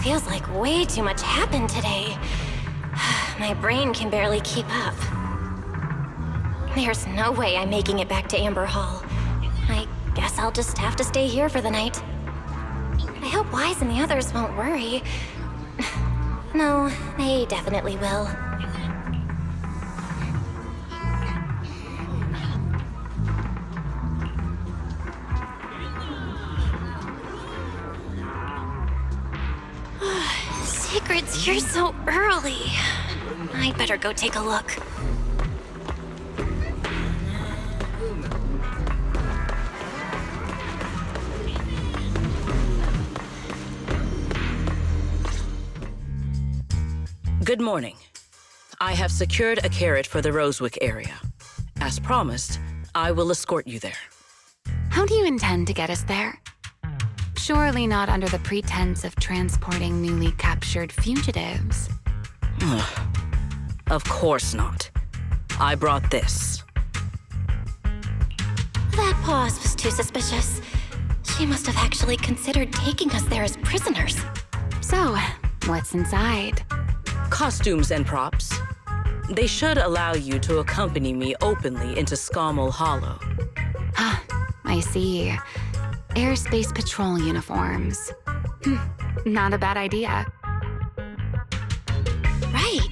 Feels like way too much happened today. My brain can barely keep up. There's no way I'm making it back to Amber Hall. I guess I'll just have to stay here for the night. I hope Wise and the others won't worry. No, they definitely will. Secrets, you're so early. I'd better go take a look. Good morning. I have secured a carrot for the Rosewick area. As promised, I will escort you there. How do you intend to get us there? Surely not under the pretense of transporting newly captured fugitives. Of course not. I brought this. That pause was too suspicious. She must have actually considered taking us there as prisoners. So, what's inside? Costumes and props. They should allow you to accompany me openly into Scommel Hollow. I see. Airspace patrol uniforms. Not a bad idea. Right.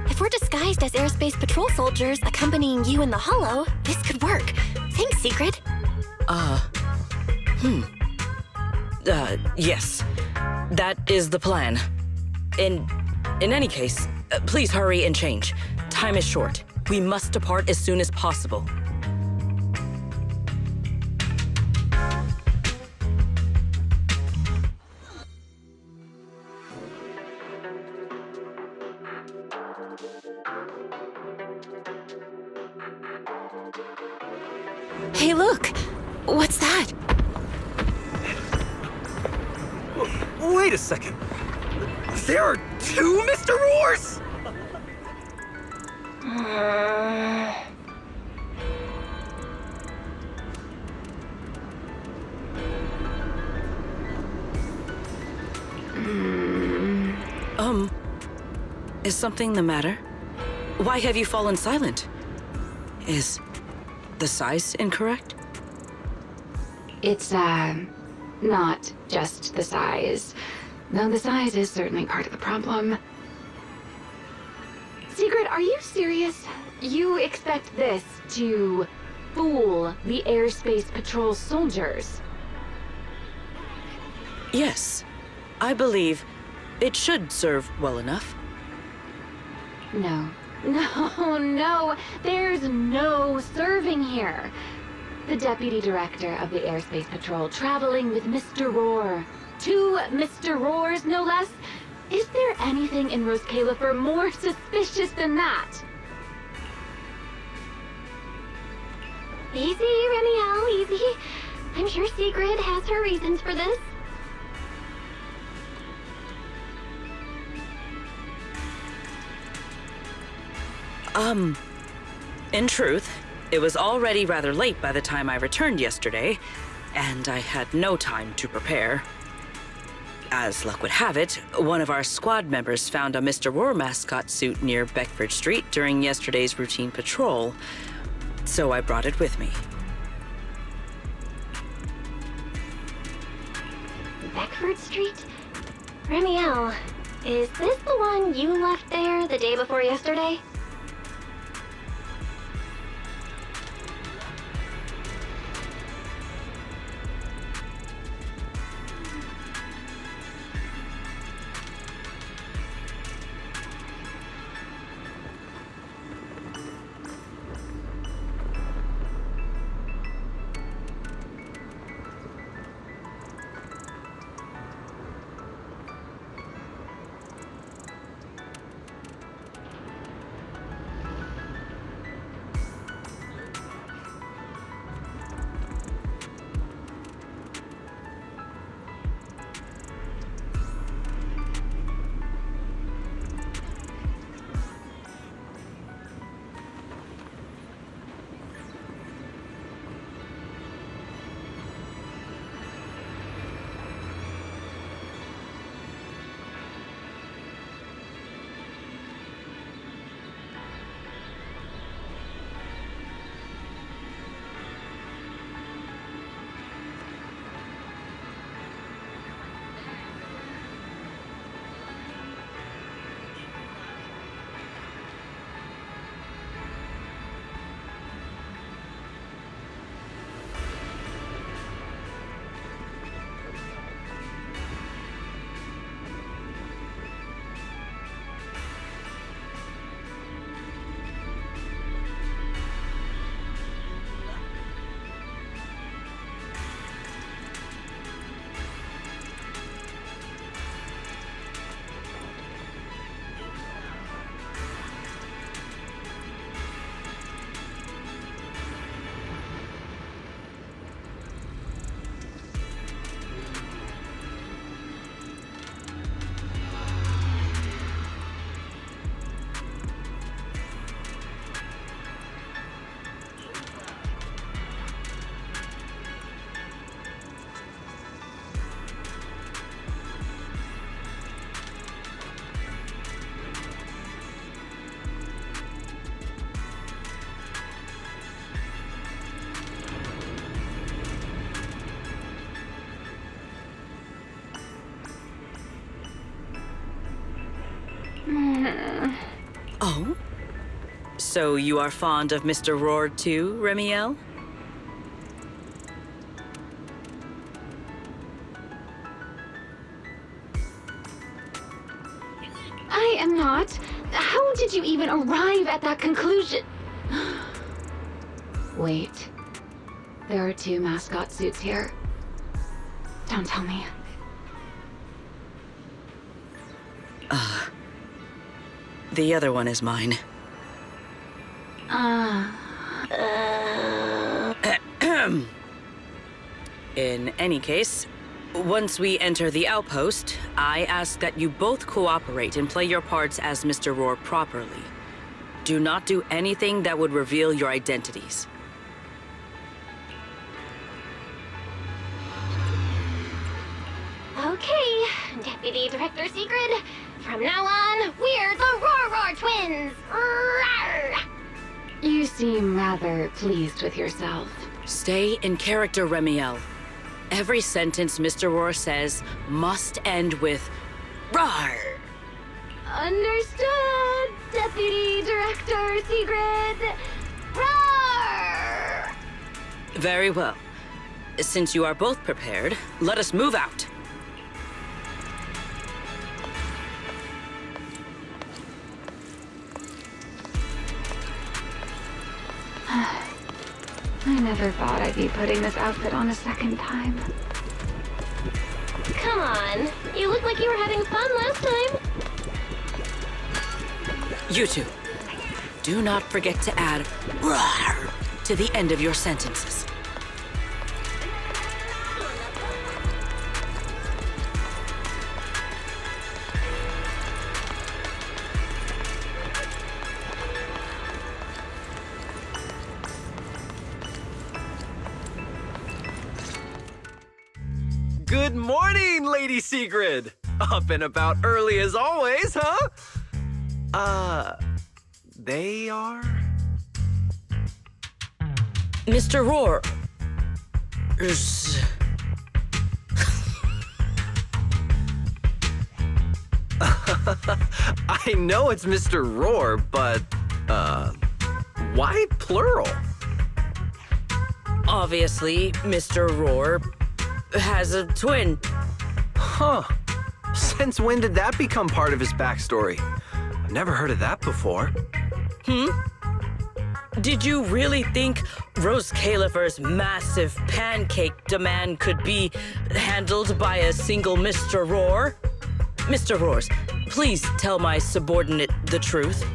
If we're disguised as airspace patrol soldiers accompanying you in the Hollow, this could work. Thanks, Secret. Yes. That is the plan. In any case, please hurry and change. Time is short. We must depart as soon as possible. Hey, look! What's that? Wait a second. There are two Mr. Roars? Is something the matter? Why have you fallen silent? Is the size incorrect? It's, not just the size. Though the size is certainly part of the problem. Secret, are you serious? You expect this to fool the airspace patrol soldiers? Yes. I believe it should serve well enough. No. No, there's no serving here. The deputy director of the airspace patrol traveling with Mr. Roar. Two Mr. Roars, no less. Is there anything in Rose Califer more suspicious than that? Easy, Remiel, easy. I'm sure Secret has her reasons for this. In truth, it was already rather late by the time I returned yesterday, and I had no time to prepare. As luck would have it, one of our squad members found a Mr. Roar mascot suit near Beckford Street during yesterday's routine patrol, so I brought it with me. Beckford Street? Remiel, is this the one you left there the day before yesterday? So you are fond of Mr. Roar too, Remiel? I am not. How did you even arrive at that conclusion? Wait. There are 2 mascot suits here. Don't tell me. The other one is mine. In any case, once we enter the outpost, I ask that you both cooperate and play your parts as Mr. Roar properly. Do not do anything that would reveal your identities. Okay, Deputy Director Sigrid. From now on, we're the Roar Twins! Rawr! You seem rather pleased with yourself. Stay in character, Remiel. Every sentence Mr. Roar says must end with "Rawr." Understood, Deputy Director Sigrid. Roar! Very well. Since you are both prepared, let us move out. I never thought I'd be putting this outfit on a second time. Come on, you look like you were having fun last time. You two, do not forget to add "Rawr" to the end of your sentences. Good morning, Lady Sigrid! Up and about early as always, huh? They are? Mr. Roar. I know it's Mr. Roar, but, why plural? Obviously, Mr. Roar has a twin. Huh. Since when did that become part of his backstory? I've never heard of that before. Did you really think Rose Califer's massive pancake demand could be handled by a single Mr. Roar? Mr. Roars, please tell my subordinate the truth.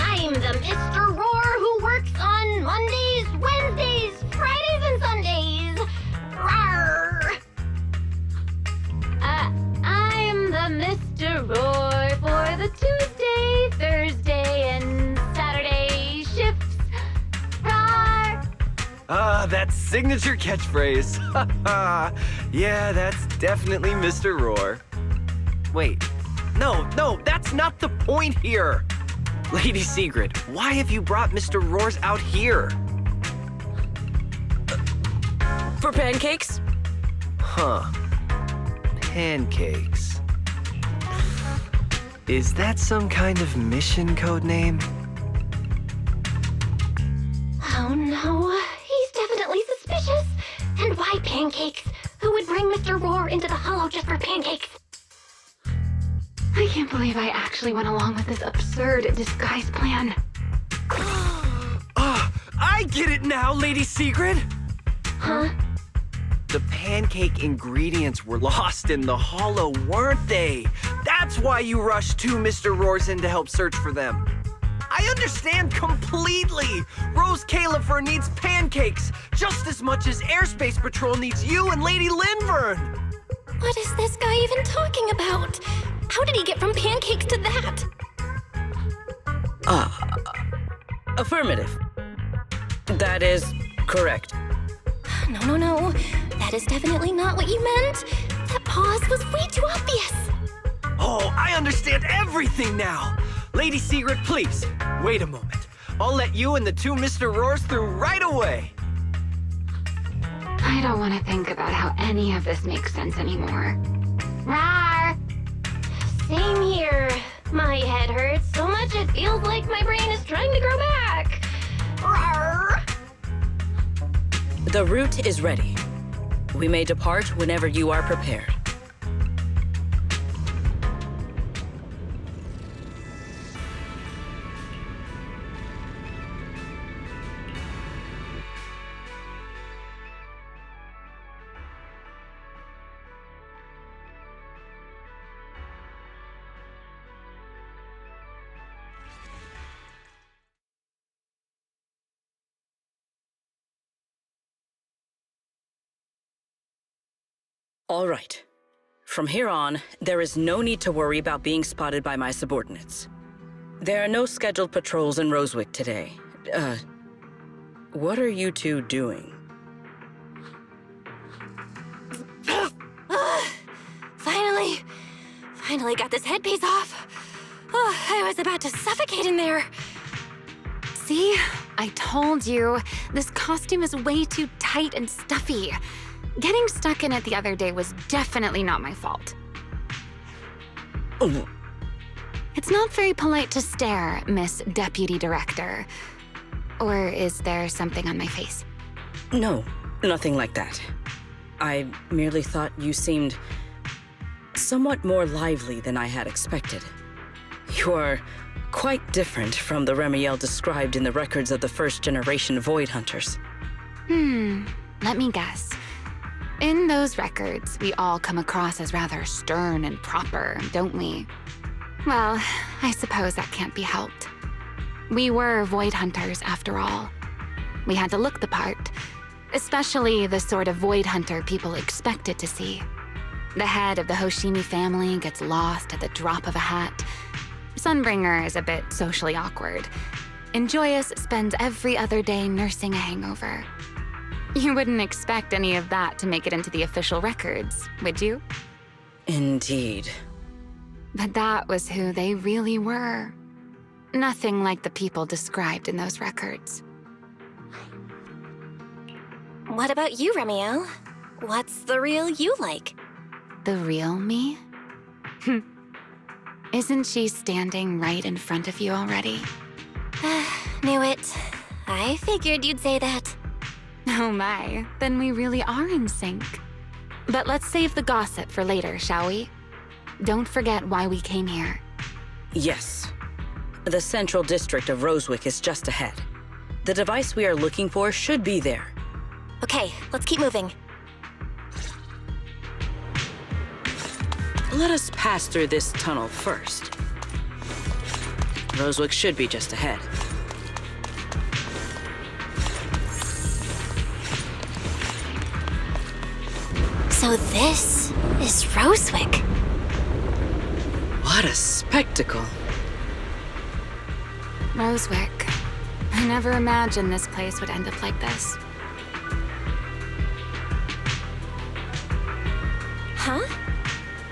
I'm the Mr. Roar who works on Mondays, Wednesdays, Fridays, and Sundays. Rawr! I'm the Mr. Roar for the Tuesday, Thursday, and Saturday shifts. Roar! That signature catchphrase. Yeah, that's definitely Mr. Roar. Wait, no, that's not the point here. Lady Sigrid, why have you brought Mr. Roars out here? For pancakes? Huh. Pancakes. Is that some kind of mission code name? Oh no, he's definitely suspicious. And why pancakes? Who would bring Mr. Roar into the Hollow just for pancakes? I can't believe I actually went along with this absurd disguise plan. I get it now, Lady Sigrid! Huh? The pancake ingredients were lost in the Hollow, weren't they? That's why you rushed 2 Mr. Roars in to help search for them. I understand completely! Rose Califer needs pancakes just as much as Airspace Patrol needs you and Lady Linburn! What is this guy even talking about? How did he get from pancakes to that? Affirmative. That is correct. No. That is definitely not what you meant. That pause was way too obvious. Oh, I understand everything now! Lady Sigrid, please, wait a moment. I'll let you and the 2 Mr. Roars through right away. I don't want to think about how any of this makes sense anymore. Rawr! Same here. My head hurts so much it feels like my brain is trying to grow back. Rawr. The route is ready. We may depart whenever you are prepared. All right. From here on, there is no need to worry about being spotted by my subordinates. There are no scheduled patrols in Rosewick today. What are you two doing? Finally got this headpiece off. Oh, I was about to suffocate in there. See? I told you. This costume is way too tight and stuffy. Getting stuck in it the other day was definitely not my fault. Oh. It's not very polite to stare, Miss Deputy Director. Or is there something on my face? No, nothing like that. I merely thought you seemed somewhat more lively than I had expected. You are quite different from the Remiel described in the records of the first-generation Void Hunters. Let me guess. In those records, we all come across as rather stern and proper, don't we? Well, I suppose that can't be helped. We were Void Hunters, after all. We had to look the part, especially the sort of Void Hunter people expected to see. The head of the Hoshimi family gets lost at the drop of a hat. Sunbringer is a bit socially awkward. And Joyous spends every other day nursing a hangover. You wouldn't expect any of that to make it into the official records, would you? Indeed. But that was who they really were. Nothing like the people described in those records. What about you, Remiel? What's the real you like? The real me? Isn't she standing right in front of you already? Knew it. I figured you'd say that. Oh my, then we really are in sync. But let's save the gossip for later, shall we? Don't forget why we came here. Yes. The central district of Rosewick is just ahead. The device we are looking for should be there. Okay, let's keep moving. Let us pass through this tunnel first. Rosewick should be just ahead. So this is Rosewick. What a spectacle. Rosewick. I never imagined this place would end up like this. Huh?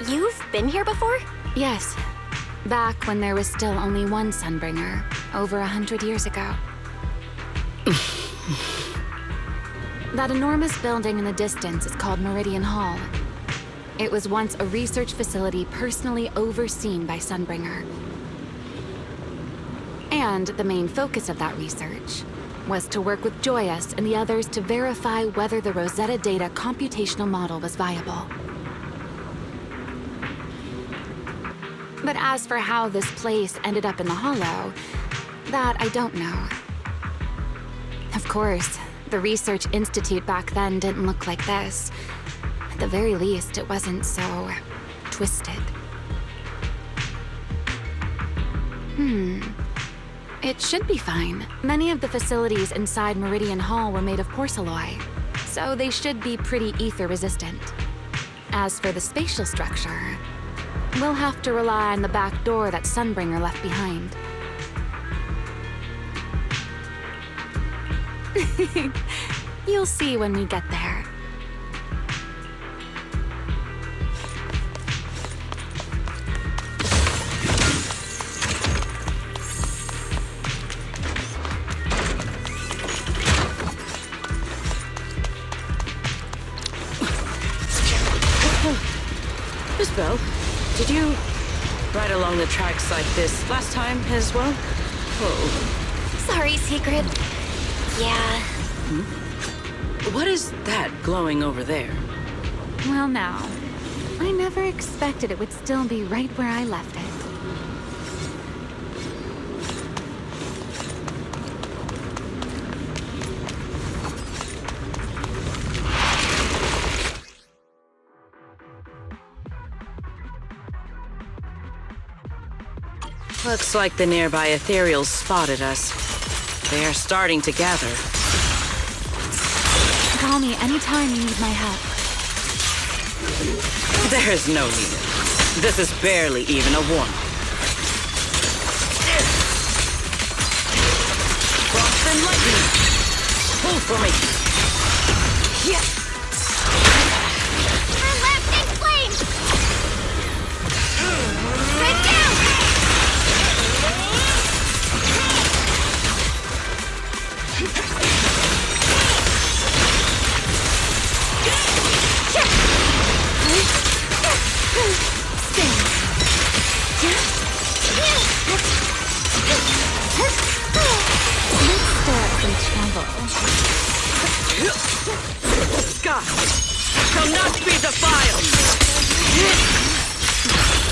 You've been here before? Yes. Back when there was still only one Sunbringer, over 100 years ago. That enormous building in the distance is called Meridian Hall. It was once a research facility personally overseen by Sunbringer. And the main focus of that research was to work with Joyous and the others to verify whether the Rosetta Data computational model was viable. But as for how this place ended up in the Hollow, that I don't know. Of course, the Research Institute back then didn't look like this. At the very least, it wasn't so twisted. It should be fine. Many of the facilities inside Meridian Hall were made of porcelain, so they should be pretty ether-resistant. As for the spatial structure, we'll have to rely on the back door that Sunbringer left behind. You'll see when we get there. Miss Bell, did you... right along the tracks like this last time as well. Whoa. Sorry, Secret. Yeah. What is that glowing over there? Well, now, I never expected it would still be right where I left it. Looks like the nearby ethereals spotted us. They are starting to gather. Call me anytime you need my help. There's no need. This is barely even a warm-up. Frost and lightning! Pull for me! Yeah. Everlasting flame! Strike down! Sky shall not be defiled!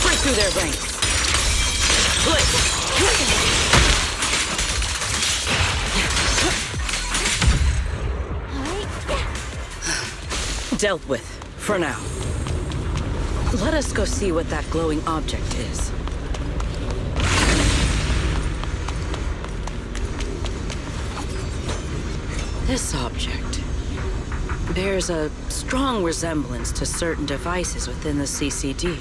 Break through their ranks! Split! Dealt with, for now. Let us go see what that glowing object is. This object bears a strong resemblance to certain devices within the CCD.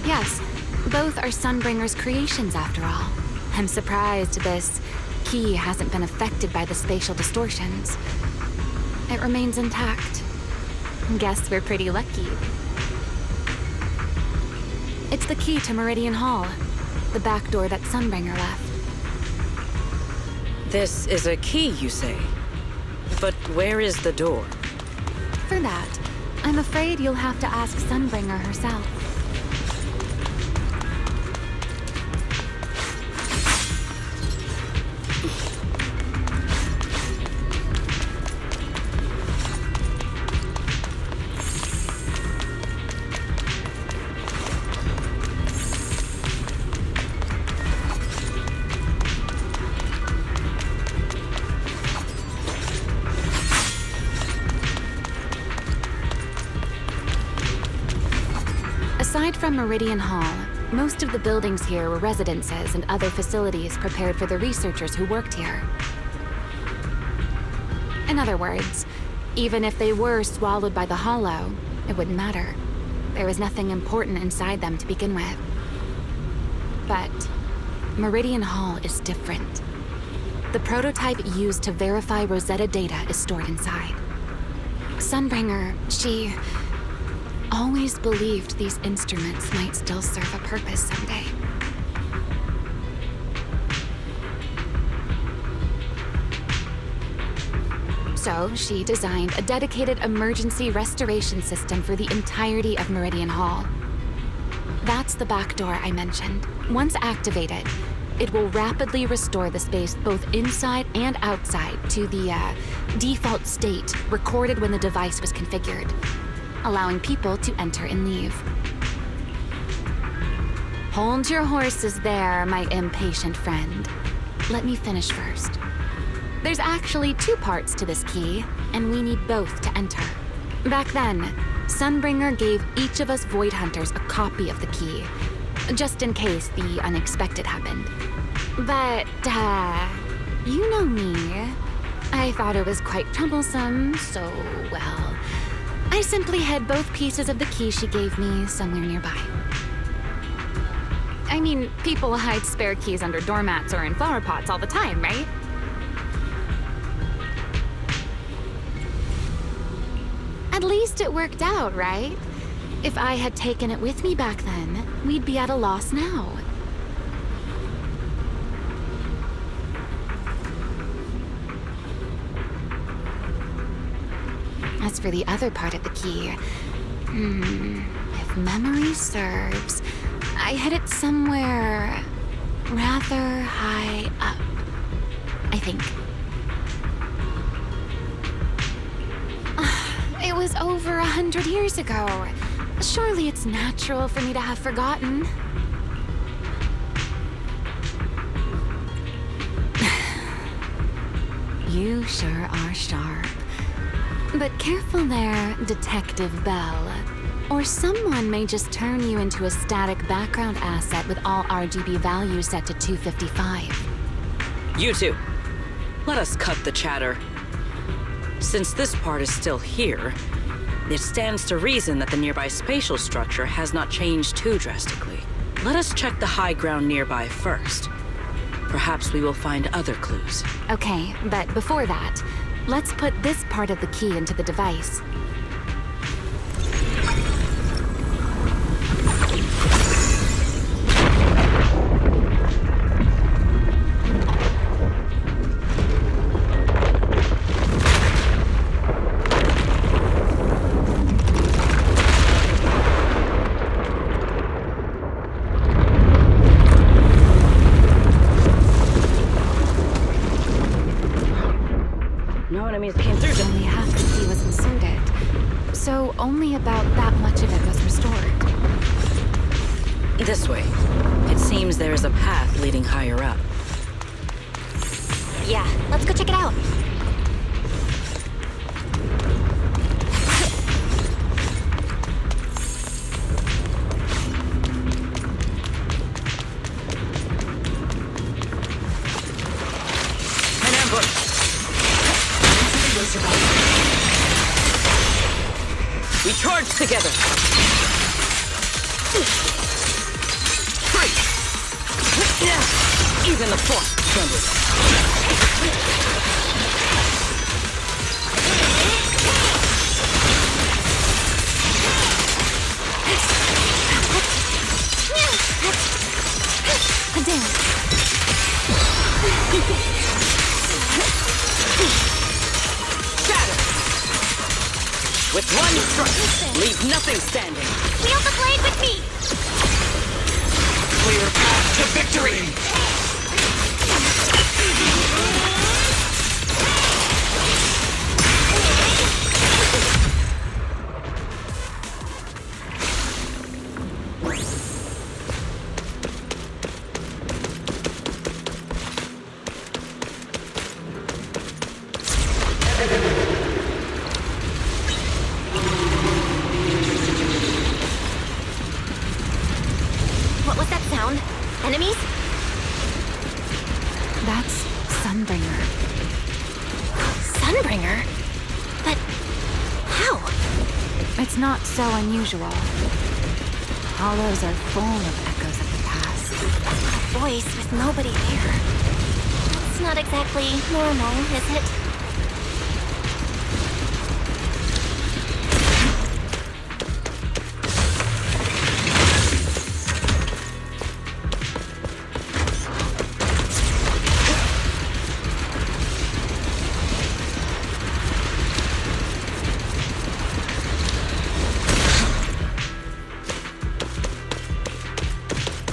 Yes, both are Sunbringer's creations after all. I'm surprised this key hasn't been affected by the spatial distortions. It remains intact. Guess we're pretty lucky. It's the key to Meridian Hall, the back door that Sunbringer left. This is a key, you say? But where is the door? For that, I'm afraid you'll have to ask Sunbringer herself. Aside from Meridian Hall, most of the buildings here were residences and other facilities prepared for the researchers who worked here. In other words, even if they were swallowed by the Hollow, it wouldn't matter. There was nothing important inside them to begin with. But Meridian Hall is different. The prototype used to verify Rosetta data is stored inside. Sunbringer, she always believed these instruments might still serve a purpose someday. So she designed a dedicated emergency restoration system for the entirety of Meridian Hall. That's the back door I mentioned. Once activated, it will rapidly restore the space both inside and outside to the default state recorded when the device was configured, allowing people to enter and leave. Hold your horses there, my impatient friend. Let me finish first. There's actually two parts to this key, and we need both to enter. Back then, Sunbringer gave each of us Void Hunters a copy of the key, just in case the unexpected happened. But, you know me. I thought it was quite troublesome, so, well, I simply hid both pieces of the key she gave me somewhere nearby. I mean, people hide spare keys under doormats or in flower pots all the time, right? At least it worked out, right? If I had taken it with me back then, we'd be at a loss now. As for the other part of the key, If memory serves, I hid it somewhere rather high up, I think. It was over 100 years ago. Surely it's natural for me to have forgotten. You sure are sharp. But careful there, Detective Bell. Or someone may just turn you into a static background asset with all RGB values set to 255. You two, let us cut the chatter. Since this part is still here, it stands to reason that the nearby spatial structure has not changed too drastically. Let us check the high ground nearby first. Perhaps we will find other clues. Okay, but before that, let's put this part of the key into the device. No enemies came through. Only half the key was inserted, so only about that much of it was restored. This way. It seems there is a path leading higher up. Yeah, let's go check it out. An ambush! We charge together! Three! Even the force trembles. Shatter! With one strike, leave nothing standing. Wield the blade with me! Clear path to victory! What was that sound? Enemies? That's Sunbringer. Sunbringer? But how? It's not so unusual. Hollows are full of echoes of the past. A voice with nobody there. That's not exactly normal, is it?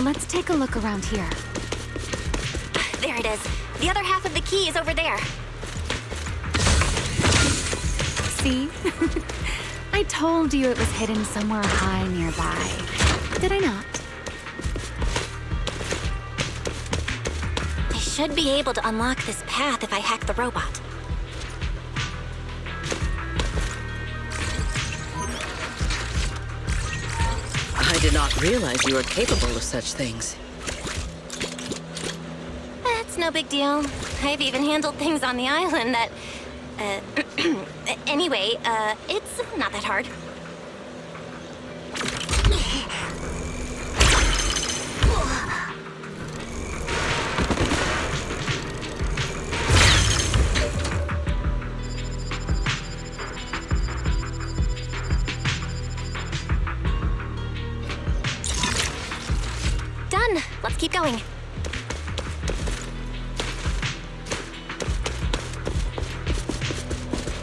Let's take a look around here. There it is. The other half of the key is over there. See? I told you it was hidden somewhere high nearby. Did I not? I should be able to unlock this path if I hack the robot. I did not realize you were capable of such things. That's no big deal. I've even handled things on the island that... anyway, it's not that hard. Done. Let's keep going.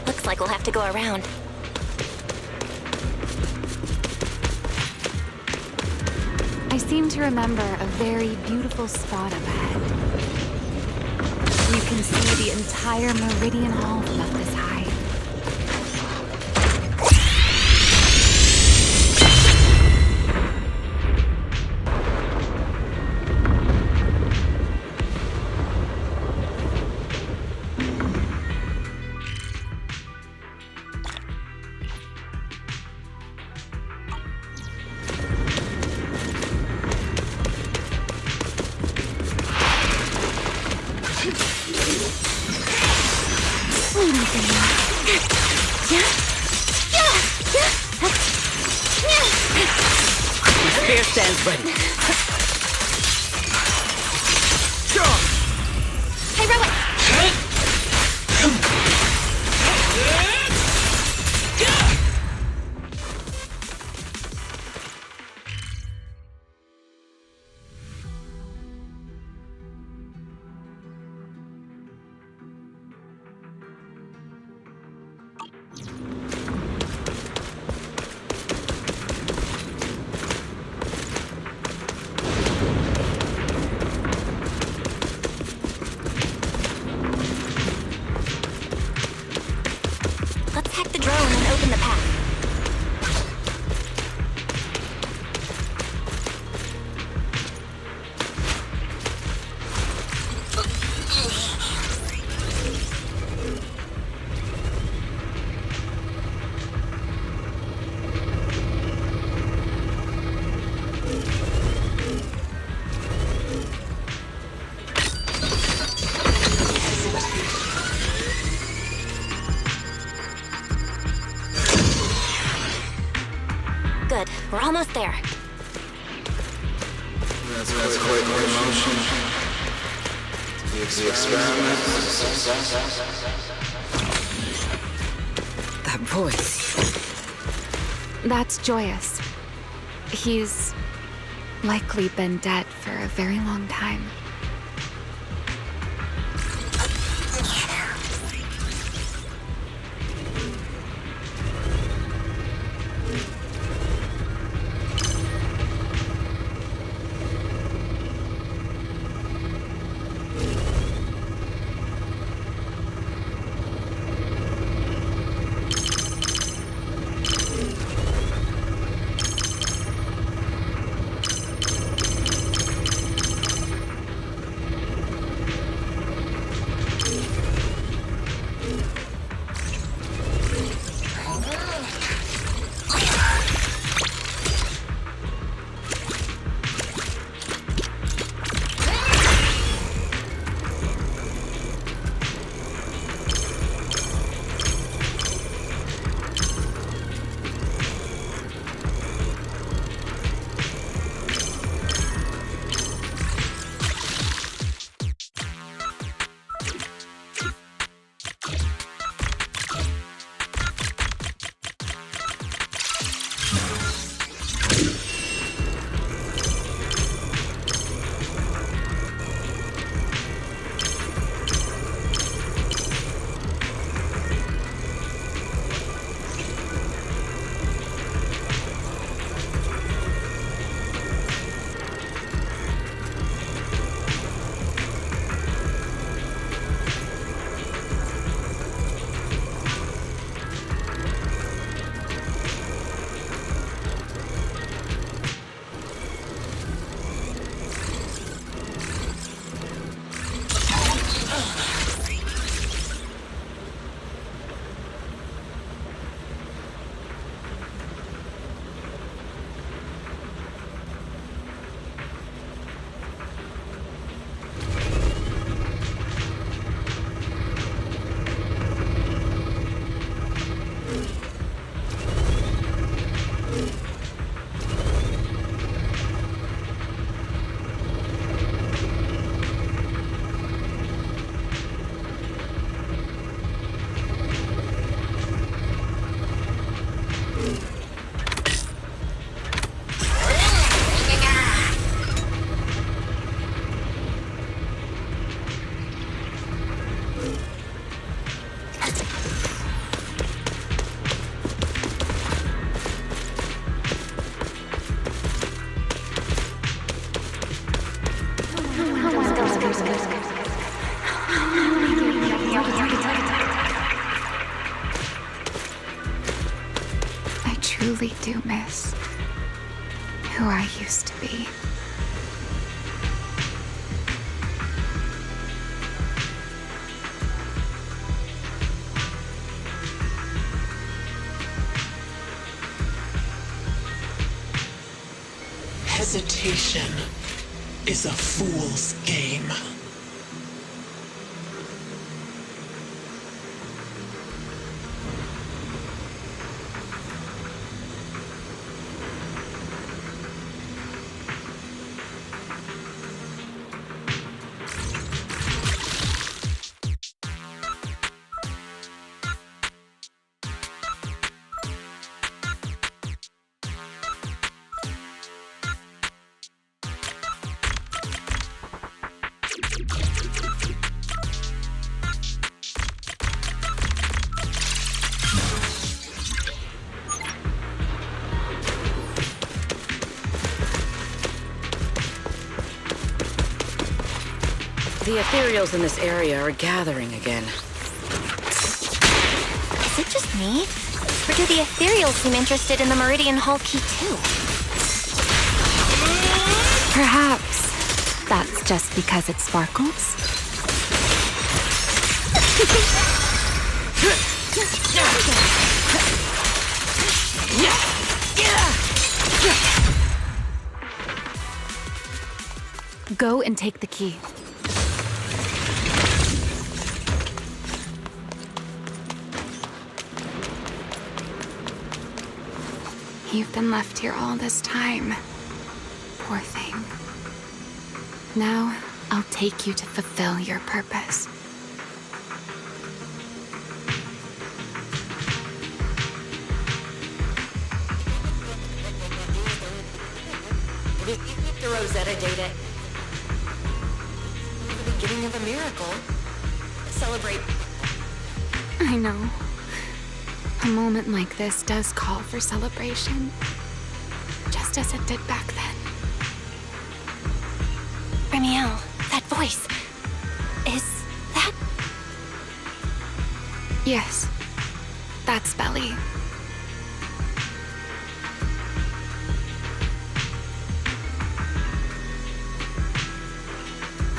Looks like we'll have to go around. I seem to remember a very beautiful spot up ahead. You can see the entire Meridian Hall from up this high. Spear stands ready. Hey, Rowan! Let's hack the drone and open the path. Good. We're almost there. That's quite the emotion. The experiment. That voice. That's Joyous. He's likely been dead for a very long time. I truly do miss who I used to be. Hesitation is a fool's game. The ethereals in this area are gathering again. Is it just me? Or do the ethereals seem interested in the Meridian Hall key too? Perhaps that's just because it sparkles. Go and take the key. You've been left here all this time. Poor thing. Now, I'll take you to fulfill your purpose. The Rosetta data. The beginning of a miracle. Celebrate. I know. A moment like this does call for celebration. Just as it did back then. Remiel, that voice. Is that... Yes. That's Belly.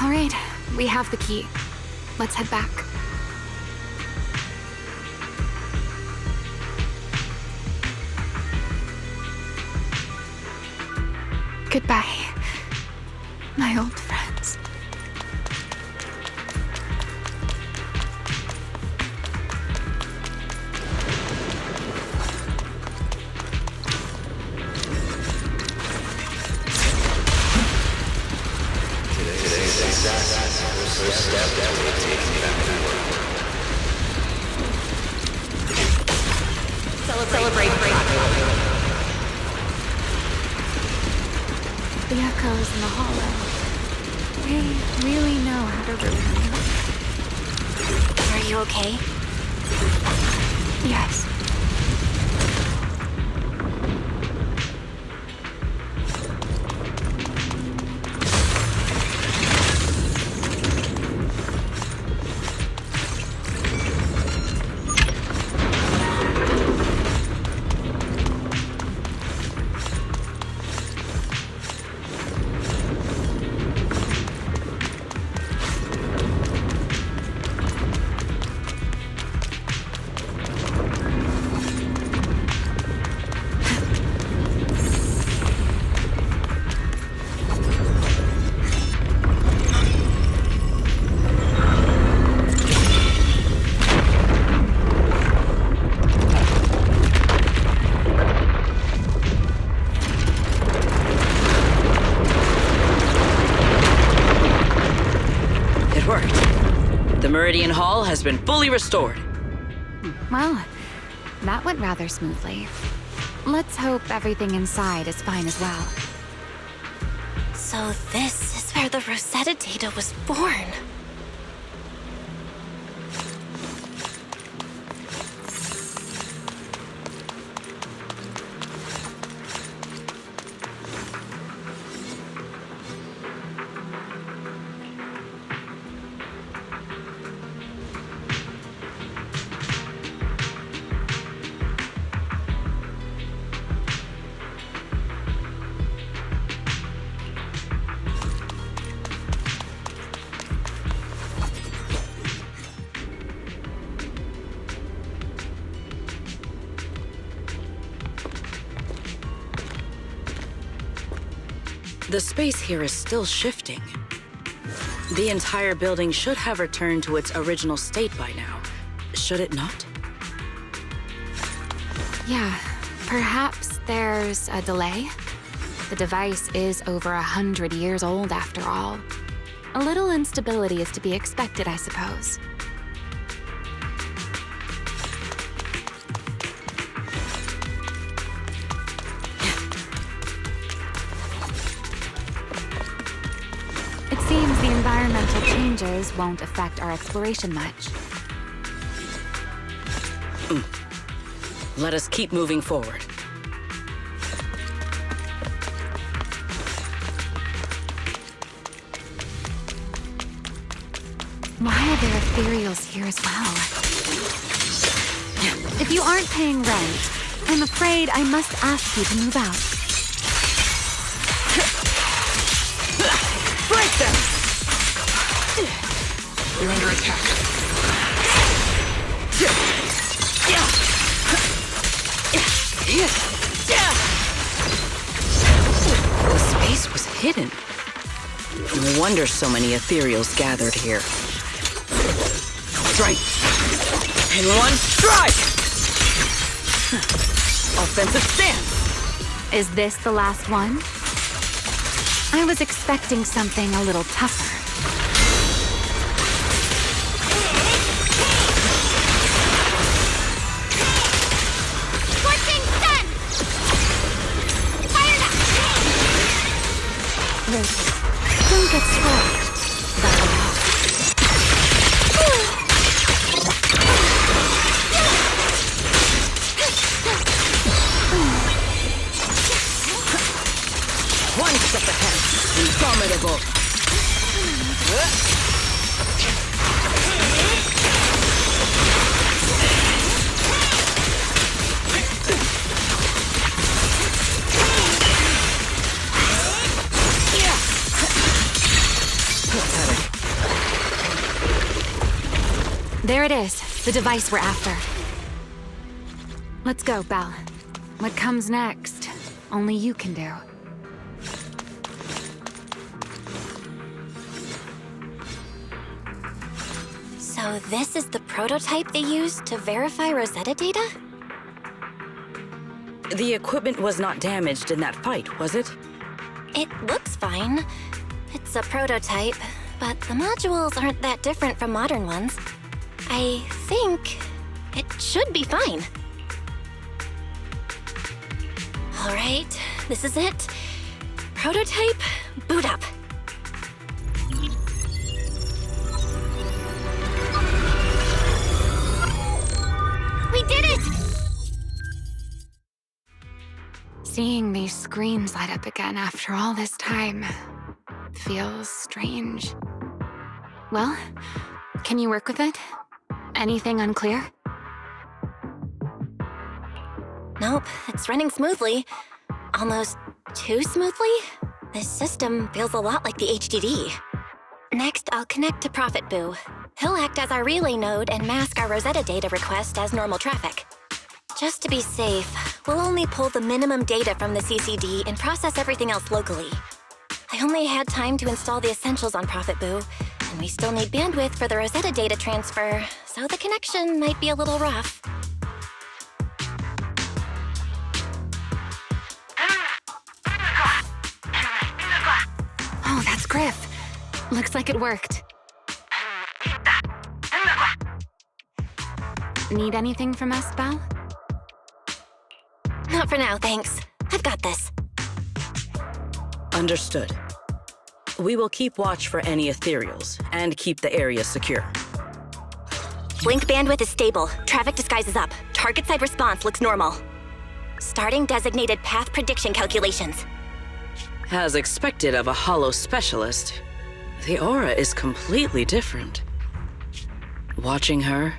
All right, we have the key. Let's head back. Goodbye, my old friends. Celebrate. The echoes in the hollow. They really know how to root me. Are you okay? Yes. The Meridian Hall has been fully restored. Well, that went rather smoothly. Let's hope everything inside is fine as well. So this is where the Rosetta data was born. The space here is still shifting. The entire building should have returned to its original state by now. Should it not? Yeah, perhaps there's a delay. The device is over 100 years old after all. A little instability is to be expected, I suppose. It seems the environmental changes won't affect our exploration much. Let us keep moving forward. Why are there ethereals here as well? If you aren't paying rent, I'm afraid I must ask you to move out. Break them! You're under attack. The space was hidden. No wonder so many ethereals gathered here. Strike! And one strike! Offensive stance! Is this the last one? I was expecting something a little tougher. Scorching sun! Fired up! Don't get scorched. That'll help. One step ahead. Indomitable. There it is, the device we're after. Let's go, Belle. What comes next, only you can do. So this is the prototype they used to verify Rosetta data? The equipment was not damaged in that fight, was it? It looks fine. It's a prototype, but the modules aren't that different from modern ones. I think it should be fine. All right, this is it. Prototype, boot up. We did it! Seeing these screens light up again after all this time feels strange. Well, can you work with it? Anything unclear? Nope, it's running smoothly. Almost too smoothly? This system feels a lot like the HDD. Next, I'll connect to Prophet Boo. He'll act as our relay node and mask our Rosetta data request as normal traffic. Just to be safe, we'll only pull the minimum data from the CCD and process everything else locally. I only had time to install the essentials on Prophet Boo, and we still need bandwidth for the Rosetta data transfer, so the connection might be a little rough. Oh, that's Griff. Looks like it worked. Need anything from us, Belle? Not for now, thanks. I've got this. Understood. We will keep watch for any ethereals and keep the area secure. Link bandwidth is stable. Traffic disguise is up. Target side response looks normal. Starting designated path prediction calculations. As expected of a holo specialist, the aura is completely different. Watching her,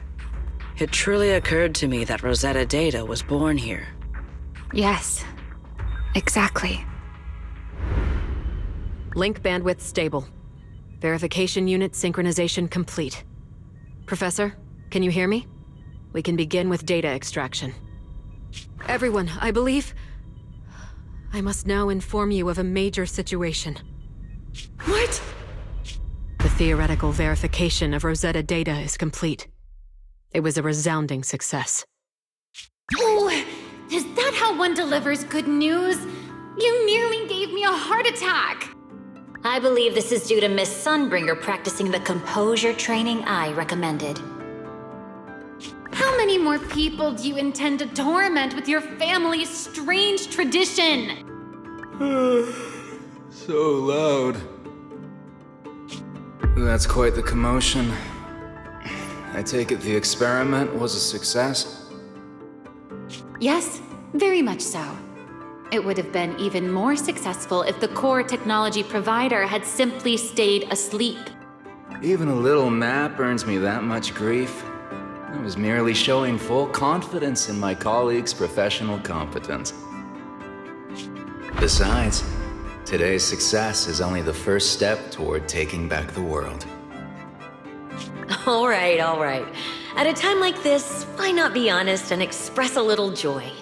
it truly occurred to me that Rosetta Data was born here. Yes, exactly. Link bandwidth stable. Verification unit synchronization complete. Professor, can you hear me? We can begin with data extraction. Everyone, I believe... I must now inform you of a major situation. What? The theoretical verification of Rosetta data is complete. It was a resounding success. Oh, is that how one delivers good news? You nearly gave me a heart attack! I believe this is due to Miss Sunbringer practicing the composure training I recommended. How many more people do you intend to torment with your family's strange tradition? So loud. That's quite the commotion. I take it the experiment was a success? Yes, very much so. It would have been even more successful if the core technology provider had simply stayed asleep. Even a little nap earns me that much grief. I was merely showing full confidence in my colleagues' professional competence. Besides, today's success is only the first step toward taking back the world. All right, all right. At a time like this, why not be honest and express a little joy?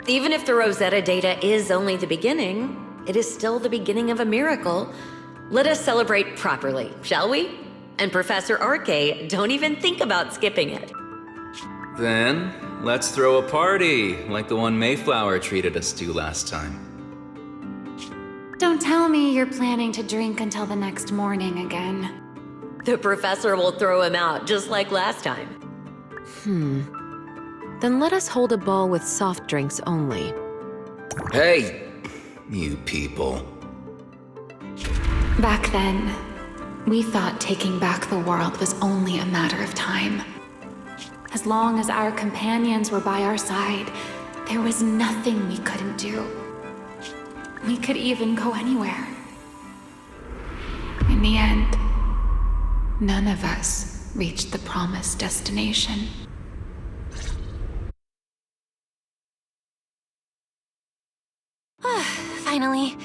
Even if the Rosetta data is only the beginning, it is still the beginning of a miracle. Let us celebrate properly, shall we? And Professor Arke, don't even think about skipping it. Then, let's throw a party, like the one Mayflower treated us to last time. Don't tell me you're planning to drink until the next morning again. The professor will throw him out, just like last time. Then let us hold a ball with soft drinks only. Hey, you people. Back then, we thought taking back the world was only a matter of time. As long as our companions were by our side, there was nothing we couldn't do. We could even go anywhere. In the end, none of us reached the promised destination. Finally,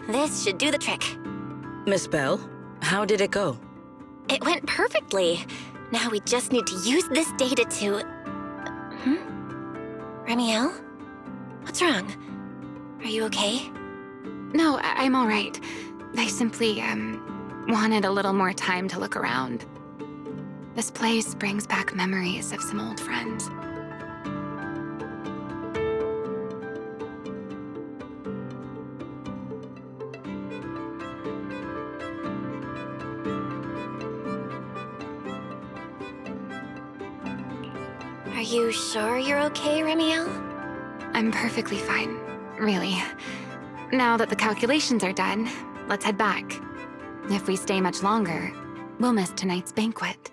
this should do the trick. Miss Bell, how did it go? It went perfectly. Now we just need to use this data to... Remiel? What's wrong? Are you okay? No, I'm all right. I simply, wanted a little more time to look around. This place brings back memories of some old friends. Are you sure you're okay, Remiel? I'm perfectly fine, really. Now that the calculations are done, let's head back. If we stay much longer, we'll miss tonight's banquet.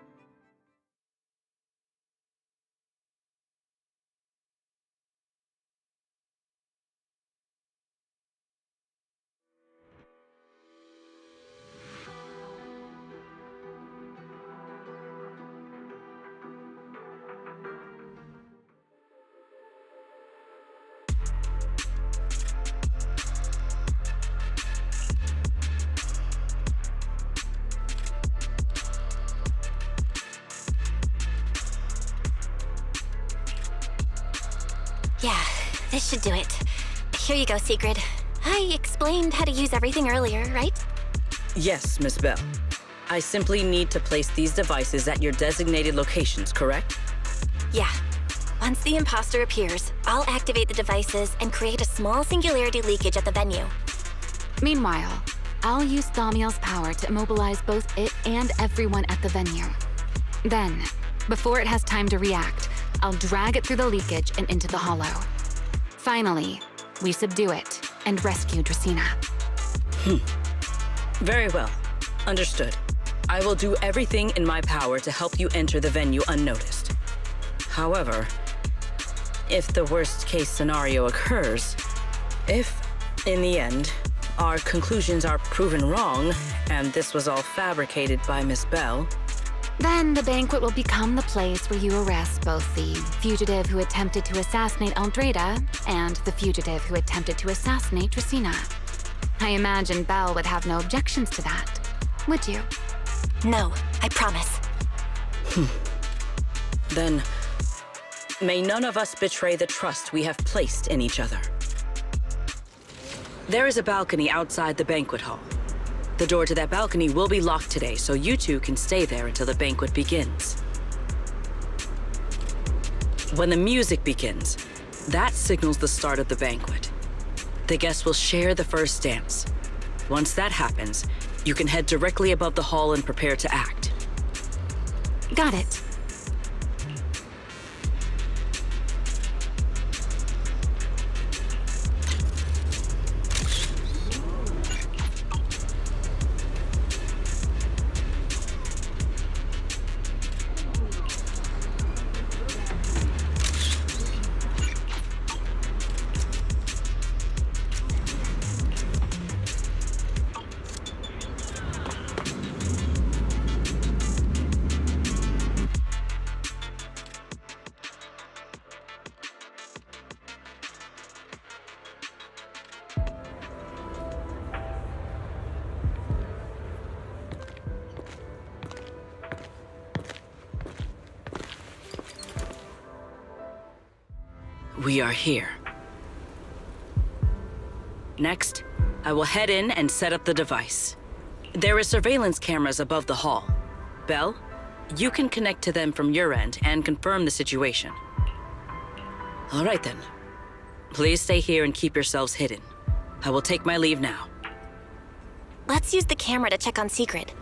Yeah, this should do it. Here you go, Sigrid. I explained how to use everything earlier, right? Yes, Miss Bell. I simply need to place these devices at your designated locations, correct? Yeah. Once the imposter appears, I'll activate the devices and create a small singularity leakage at the venue. Meanwhile, I'll use Thaumiel's power to immobilize both it and everyone at the venue. Then, before it has time to react, I'll drag it through the leakage and into the hollow. Finally, we subdue it and rescue Dracaena. Very well. Understood. I will do everything in my power to help you enter the venue unnoticed. However, if the worst-case scenario occurs, if, in the end, our conclusions are proven wrong, and this was all fabricated by Miss Bell, Then the banquet will become the place where you arrest both the fugitive who attempted to assassinate Aldreda and the fugitive who attempted to assassinate Dracaena. I imagine Belle would have no objections to that, would you? No, I promise. then may none of us betray the trust we have placed in each other. There is a balcony outside the banquet hall. The door to that balcony will be locked today, so you two can stay there until the banquet begins. When the music begins, that signals the start of the banquet. The guests will share the first dance. Once that happens, you can head directly above the hall and prepare to act. Got it. We are here. Next, I will head in and set up the device. There is surveillance cameras above the hall. Belle, you can connect to them from your end and confirm the situation. All right then. Please stay here and keep yourselves hidden. I will take my leave now. Let's use the camera to check on Secret.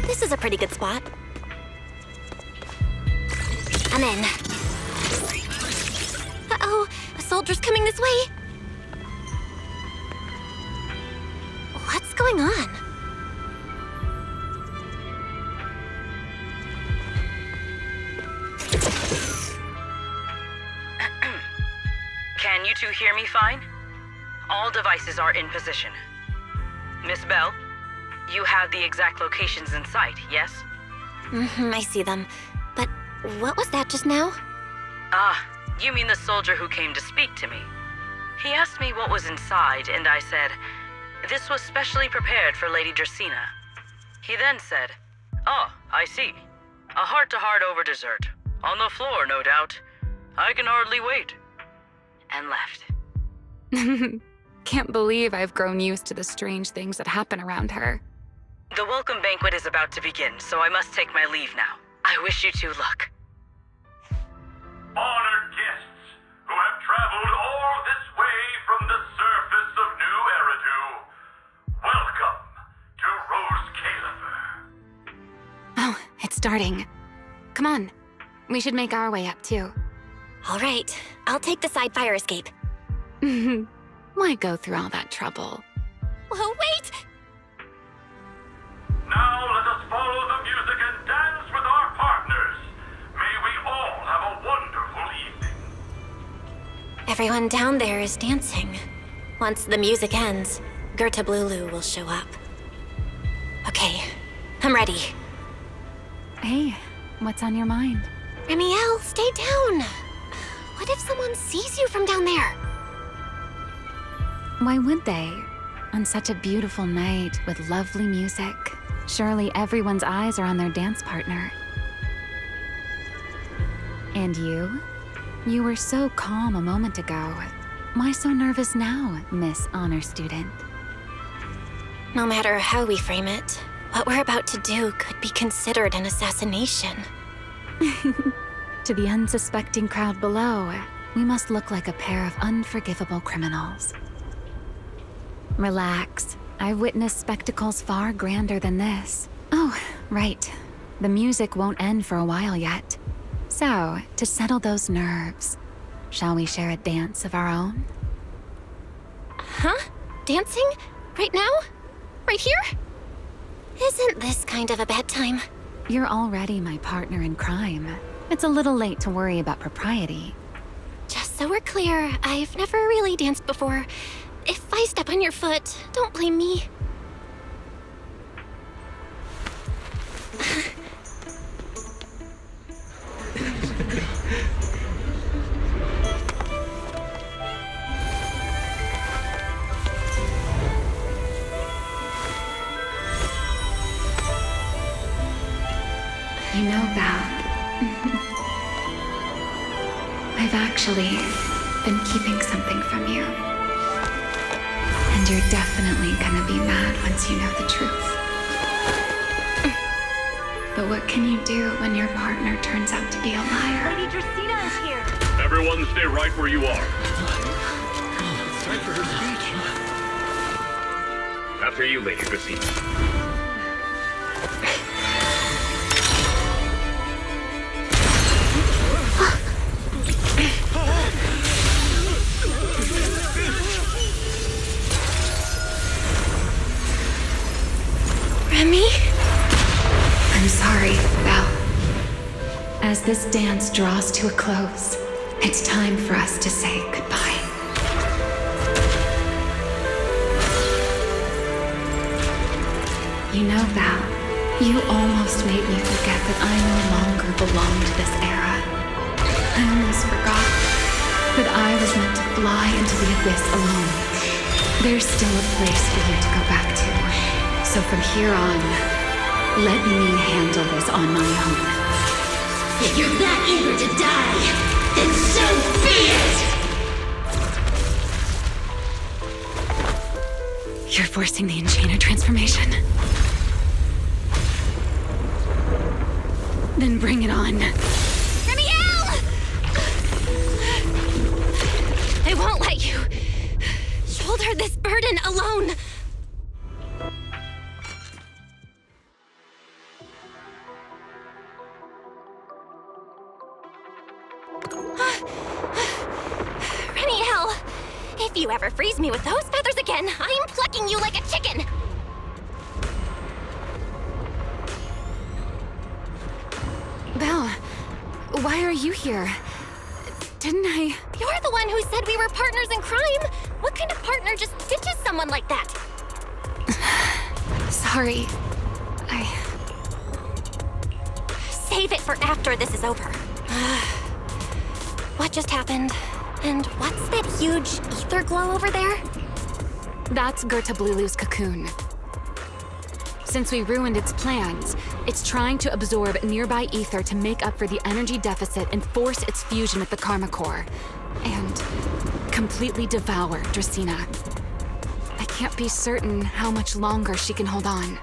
This is a pretty good spot. I'm in. Uh-oh, a soldier's coming this way. What's going on? Can you two hear me fine? All devices are in position. Miss Bell, you have the exact locations in sight, yes? I see them. But what was that just now? Ah, you mean the soldier who came to speak to me. He asked me what was inside, and I said, this was specially prepared for Lady Dracaena. He then said, oh, I see. A heart-to-heart over dessert. On the floor, no doubt. I can hardly wait. And left. Can't believe I've grown used to the strange things that happen around her. The welcome banquet is about to begin, so I must take my leave now. I wish you two luck. Honored guests who have traveled all this way from the surface of New Eridu, welcome to Rose Califer. Oh, it's starting. Come on. We should make our way up, too. All right, I'll take the side fire escape. Why go through all that trouble? Whoa, wait! Now let us follow the music and dance with our partners. May we all have a wonderful evening. Everyone down there is dancing. Once the music ends, Gerta Blulu will show up. Okay, I'm ready. Hey, what's on your mind? Remiel, stay down! What if someone sees you from down there? Why would they? On such a beautiful night with lovely music, surely everyone's eyes are on their dance partner. And you? You were so calm a moment ago. Why so nervous now, Miss Honor Student? No matter how we frame it, what we're about to do could be considered an assassination. To the unsuspecting crowd below, we must look like a pair of unforgivable criminals. Relax. I've witnessed spectacles far grander than this. Oh, right. The music won't end for a while yet. So, to settle those nerves, shall we share a dance of our own? Huh? Dancing? Right now? Right here? Isn't this kind of a bad time? You're already my partner in crime. It's a little late to worry about propriety. Just so we're clear, I've never really danced before. If I step on your foot, don't blame me. You know, Val, I've actually been keeping something from you. And you're definitely gonna be mad once you know the truth. But what can you do when your partner turns out to be a liar? Lady Dracaena is here. Everyone stay right where you are. It's time for her speech. After you, Lady Dracaena. Remy? I'm sorry, Val. As this dance draws to a close, it's time for us to say goodbye. You know, Val, you almost made me forget that I no longer belong to this era. I almost forgot that I was meant to fly into the abyss alone. There's still a place for you to go back to. So from here on, let me handle this on my own. If you're that eager to die, then so be it! You're forcing the Enchainer transformation. Then bring it on. Remiel! I won't let you shoulder this burden alone. Remiel, if you ever freeze me with those feathers again, I'm plucking you like a chicken. Belle, why are you here? Didn't I... You're the one who said we were partners in crime. What kind of partner just ditches someone like that? Sorry. Save it for after this is over. What just happened? And what's that huge ether glow over there? That's Gerta-Blulu's cocoon. Since we ruined its plans, it's trying to absorb nearby ether to make up for the energy deficit and force its fusion with the Karma Core. And completely devour Dracaena. I can't be certain how much longer she can hold on.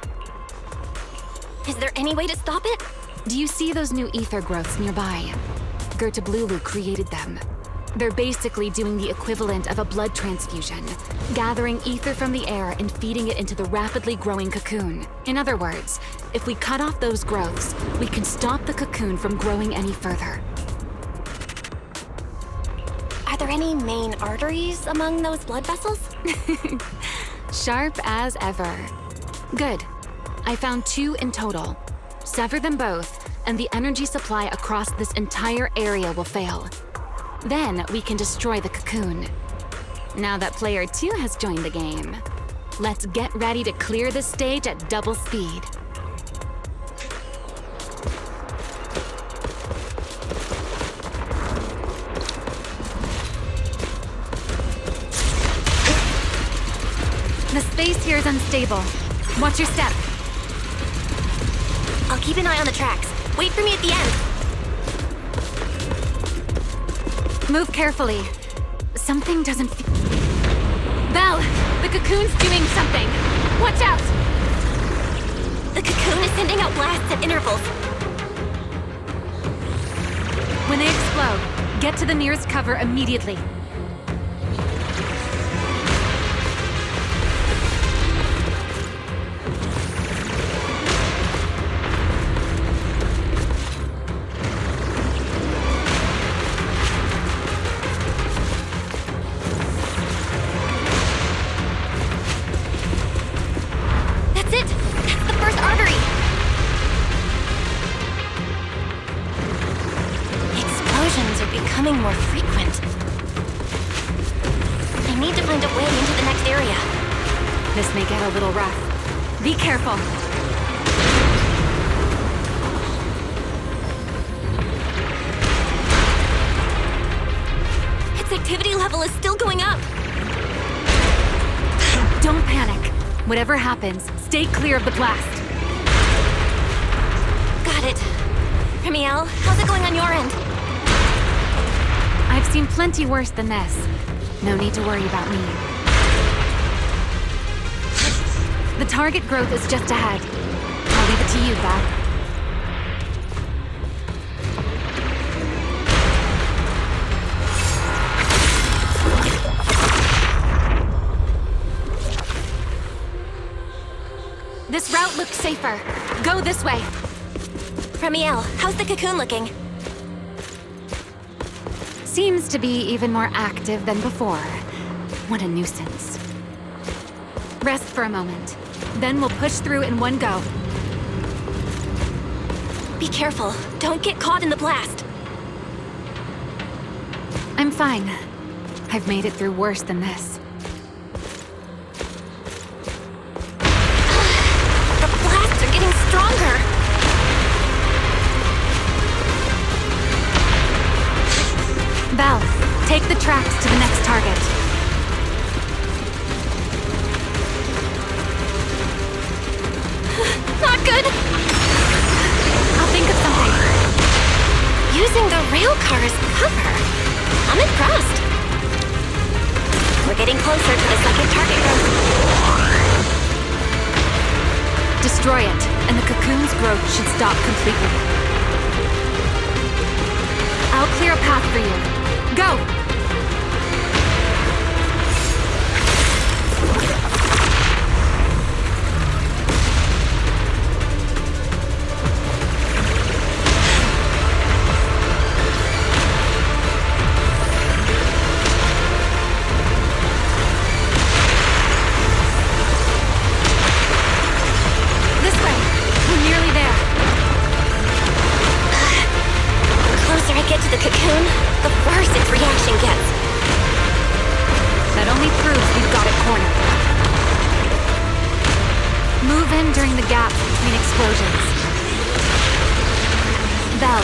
Is there any way to stop it? Do you see those new ether growths nearby? Gerta-Blulu created them. They're basically doing the equivalent of a blood transfusion, gathering ether from the air and feeding it into the rapidly growing cocoon. In other words, if we cut off those growths, we can stop the cocoon from growing any further. Are there any main arteries among those blood vessels? Sharp as ever. Good. I found 2 in total. Sever them both, and the energy supply across this entire area will fail. Then we can destroy the cocoon. Now that player 2 has joined the game, let's get ready to clear the stage at double speed. The space here is unstable. Watch your step. I'll keep an eye on the tracks. Wait for me at the end. Move carefully. Something doesn't Belle, the cocoon's doing something. Watch out! The cocoon is sending out blasts at intervals. When they explode, get to the nearest cover immediately. More frequent. I need to find a way into the next This may get a little rough. Be careful. Its activity level is still going up. Don't panic. Whatever happens, stay clear of the blast. Got it. Ramiel, how's it going on your end? I've seen plenty worse than this. No need to worry about me. The target growth is just ahead. I'll leave it to you, Val. This route looks safer. Go this way. Ramiel, how's the cocoon looking? Seems to be even more active than before. What a nuisance. Rest for a moment. Then we'll push through in one go. Be careful. Don't get caught in the blast. I'm fine. I've made it through worse than this. The blasts are getting stronger. Val, take the tracks to the next target. Not good. I'll think of something. Using the rail car as cover. I'm impressed. We're getting closer to the second target group. Destroy it, and the cocoon's growth should stop completely. I'll clear a path for you. Go! This way! We're nearly there. The closer I get to the cocoon, the worse its reaction gets. That only proves we've got it cornered. Move in during the gap between explosions. Val,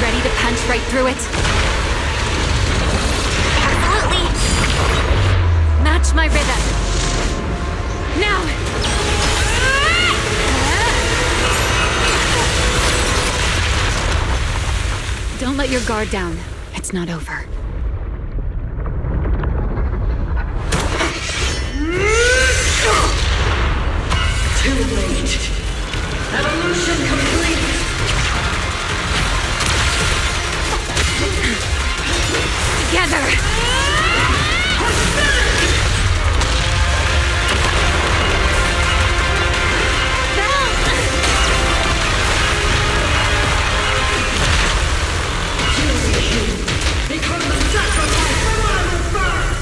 ready to punch right through it? Absolutely. Match my rhythm. Now! Don't let your guard down. It's not over. Too late. Evolution complete. Together! Become the sacrifice for rival birth!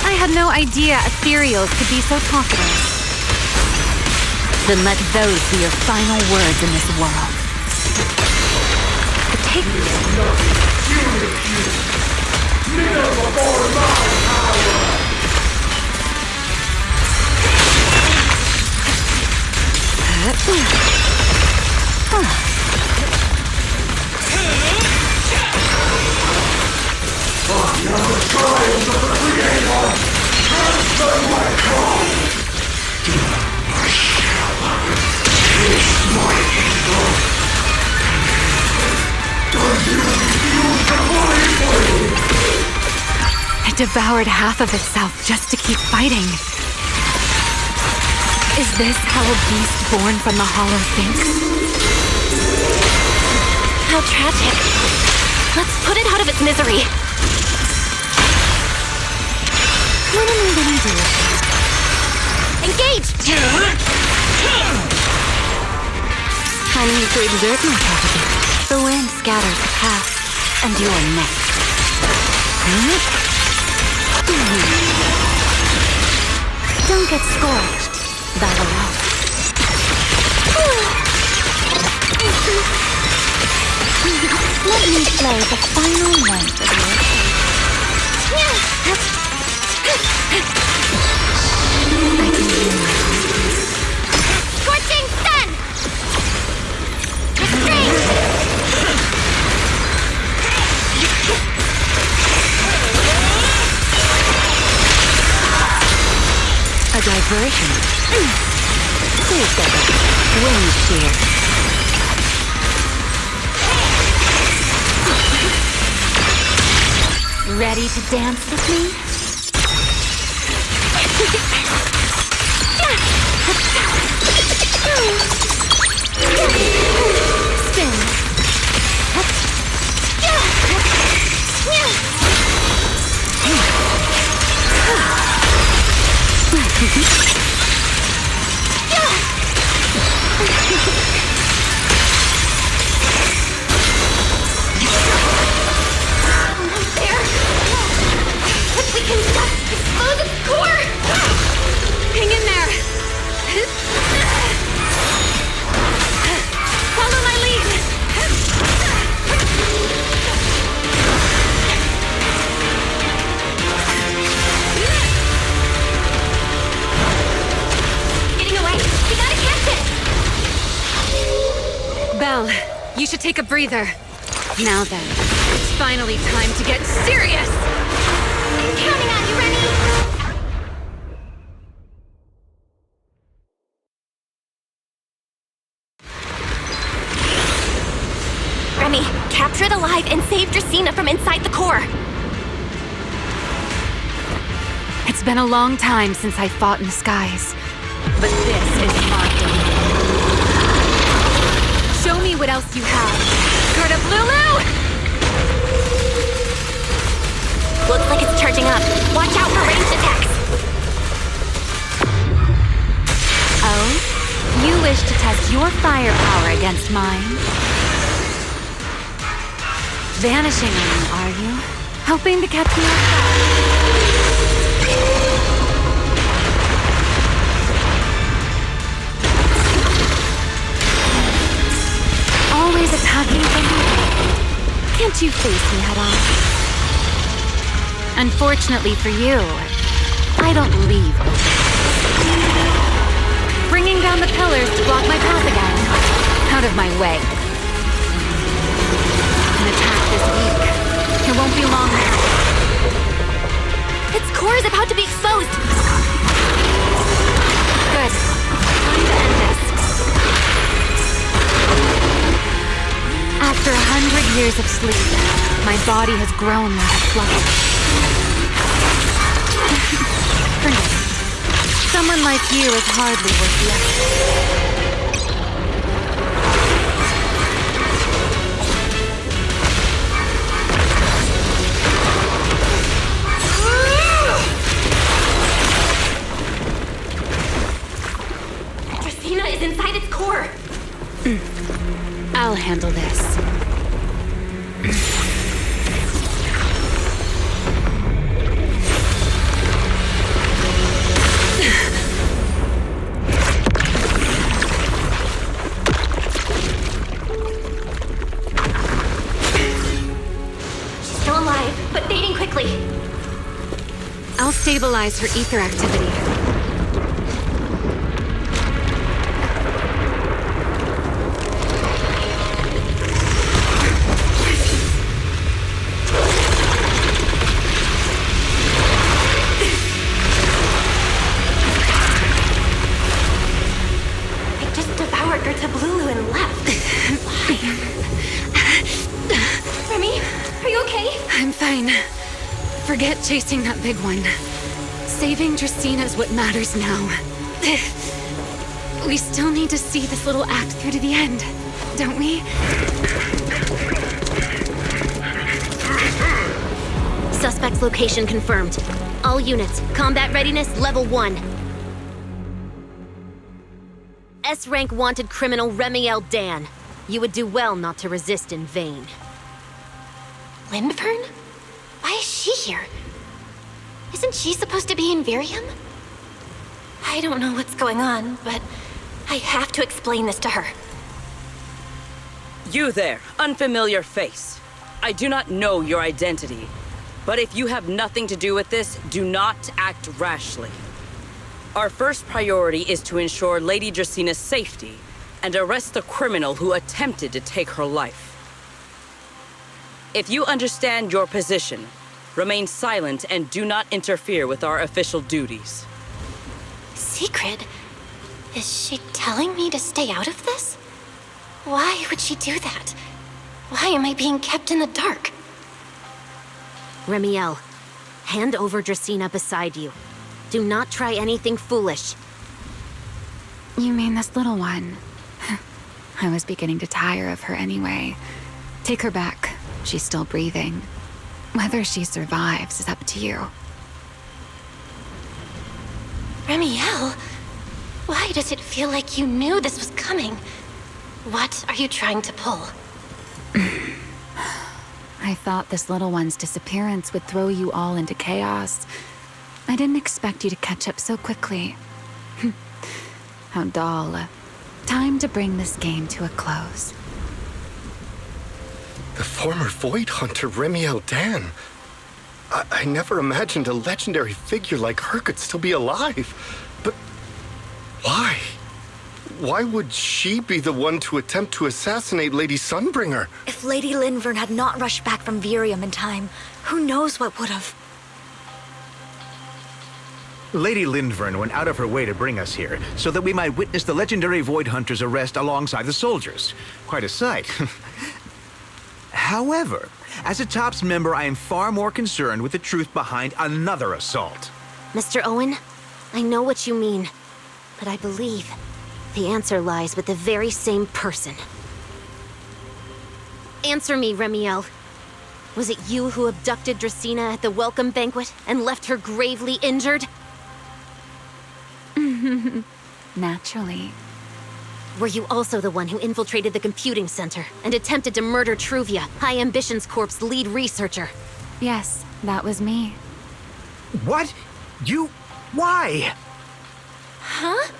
I had no idea ethereals could be so talkative. Then let those be your final words in this world. It devoured half of itself just to keep fighting. Is this how a beast born from the Hollow thinks? How tragic. Let's put it out of its misery. What am I gonna do? Engage! I need to exert my capital. The wind scatters the path, and you are next. Don't get scorched. That'll help. Let me play the final length of your I can hear you. Scorching sun! Restraint! A diversion. Who's got a wind shear? Ready to dance with me? Spin. We can just explode its core! Hang in there! Follow my lead! Getting away! We gotta catch it! Belle, you should take a breather. Now then, it's finally time to get serious! I'm counting on you, Remy! Remy, capture it alive and save Dracena from inside the core! It's been a long time since I fought in the skies, but this is my domain. Show me what else you have. Guard up, Lulu! Looks like it's charging up. Watch out for ranged attacks! Oh? You wish to test your firepower against mine? Vanishing on me, are you? Hoping to catch me off guard? Always attacking from behind. Can't you face me head on? Unfortunately for you, I don't leave open. Bringing down the pillars to block my path again. Out of my way. An attack this weak. It won't be long now. Its core is about to be exposed! Good. Time to end this. After 100 years of sleep, my body has grown like a flower. For now, someone like you is hardly worth the effort. Dracena is inside its core! I'll handle this. She's still alive, but fading quickly. I'll stabilize her ether activity. Forget chasing that big one. Saving Dracena is what matters now. We still need to see this little act through to the end, don't we? Suspect's location confirmed. All units, combat readiness level 1. S-rank wanted criminal Remiel Dan. You would do well not to resist in vain. Lindfern? Why is she here? Isn't she supposed to be in Virium? I don't know what's going on, but I have to explain this to her. You there, unfamiliar face. I do not know your identity, but if you have nothing to do with this, do not act rashly. Our first priority is to ensure Lady Dracena's safety and arrest the criminal who attempted to take her life. If you understand your position, remain silent and do not interfere with our official duties. Secret? Is she telling me to stay out of this? Why would she do that? Why am I being kept in the dark? Remiel, hand over Dracena beside you. Do not try anything foolish. You mean this little one? I was beginning to tire of her anyway. Take her back. She's still breathing. Whether she survives is up to you. Remiel, why does it feel like you knew this was coming? What are you trying to pull? I thought this little one's disappearance would throw you all into chaos. I didn't expect you to catch up so quickly. How dull. Time to bring this game to a close. The former Void Hunter Remiel Dan. I never imagined a legendary figure like her could still be alive. But why? Why would she be the one to attempt to assassinate Lady Sunbringer? If Lady Linvern had not rushed back from Virium in time, who knows what would have... Lady Linvern went out of her way to bring us here, so that we might witness the legendary Void Hunter's arrest alongside the soldiers. Quite a sight. However, as a TOPS member, I am far more concerned with the truth behind another assault. Mr. Owen, I know what you mean, but I believe the answer lies with the very same person. Answer me, Remiel. Was it you who abducted Dracena at the welcome banquet and left her gravely injured? Naturally. Were you also the one who infiltrated the computing center and attempted to murder Truvia, High Ambitions Corp's lead researcher? Yes, that was me. What? You... why? Huh?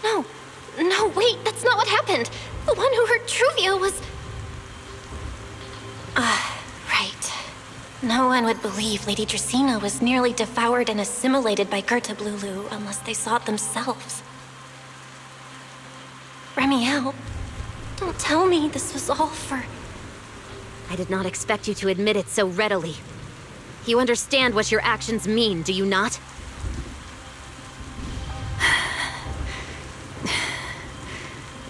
No, wait, that's not what happened. The one who hurt Truvia was... right. No one would believe Lady Dracena was nearly devoured and assimilated by Gerta Blulu unless they saw it themselves. Remiel, don't tell me this was all for... I did not expect you to admit it so readily. You understand what your actions mean, do you not?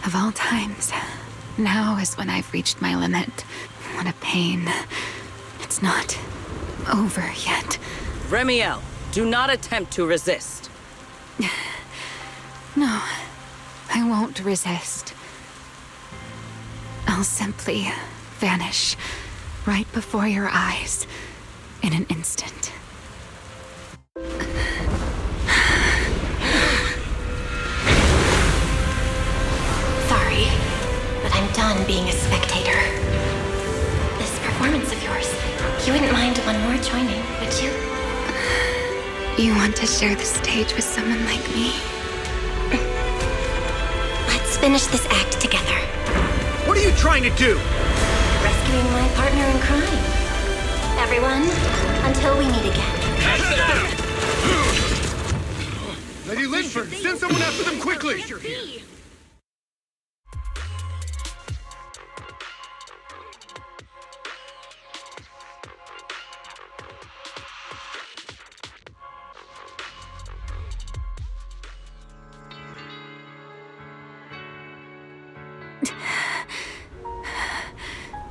Of all times, now is when I've reached my limit. What a pain. It's not over yet. Remiel, do not attempt to resist. No, I won't resist. I'll simply vanish right before your eyes in an instant. Sorry, but I'm done being a spectator. This performance of yours, you wouldn't mind one more joining, would you? You want to share the stage with someone like me? Let's finish this act together. What are you trying to do? Rescuing my partner in crime. Everyone, until we meet again. Lady Linford, send someone after them quickly!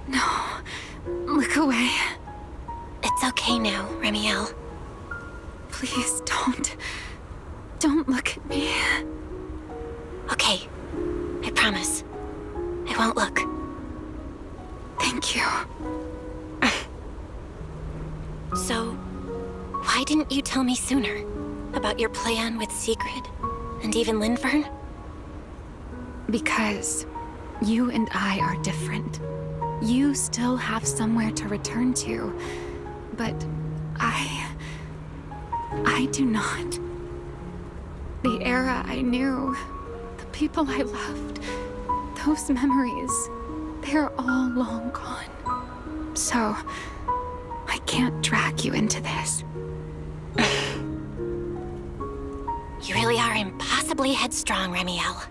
No, look away. It's okay now, Remiel. Please don't. Don't look at me. Okay, I promise. I won't look. Thank you. So, why didn't you tell me sooner about your plan with Sigrid and even Linvern? Because you and I are different. You still have somewhere to return to, but I do not. The era I knew, the people I loved, those memories, they're all long gone. So, I can't drag you into this. You really are impossibly headstrong, Remiel.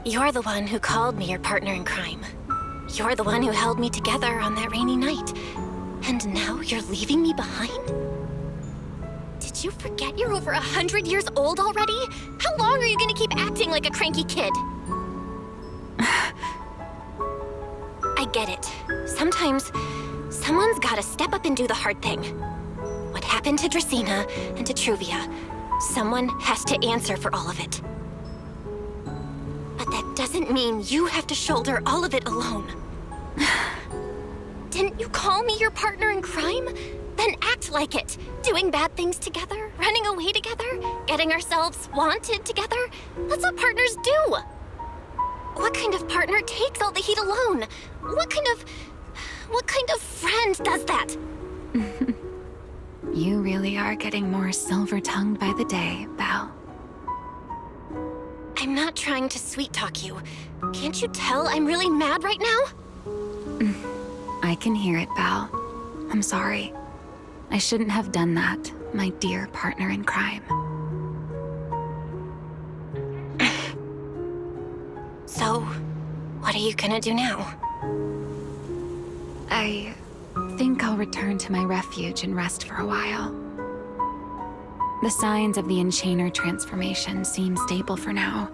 You're the one who called me your partner in crime. You're the one who held me together on that rainy night. And now you're leaving me behind? Did you forget you're over 100 years old already? How long are you gonna keep acting like a cranky kid? I get it. Sometimes, someone's gotta step up and do the hard thing. What happened to Dracaena and to Truvia, someone has to answer for all of it. But that doesn't mean you have to shoulder all of it alone. Didn't you call me your partner in crime? Then act like it. Doing bad things together, running away together, getting ourselves wanted together. That's what partners do. What kind of partner takes all the heat alone? What kind of friend does that? You really are getting more silver-tongued by the day, Belle. I'm not trying to sweet-talk you. Can't you tell I'm really mad right now? I can hear it, Belle. I'm sorry. I shouldn't have done that, my dear partner in crime. So, what are you gonna do now? I think I'll return to my refuge and rest for a while. The signs of the Enchainer transformation seem stable for now.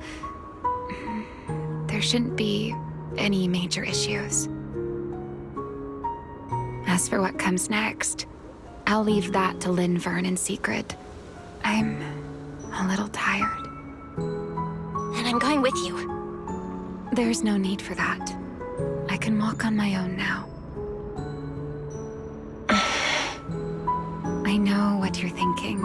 There shouldn't be any major issues. As for what comes next, I'll leave that to Linvern in secret. I'm a little tired. And I'm going with you. There's no need for that. I can walk on my own now. I know what you're thinking.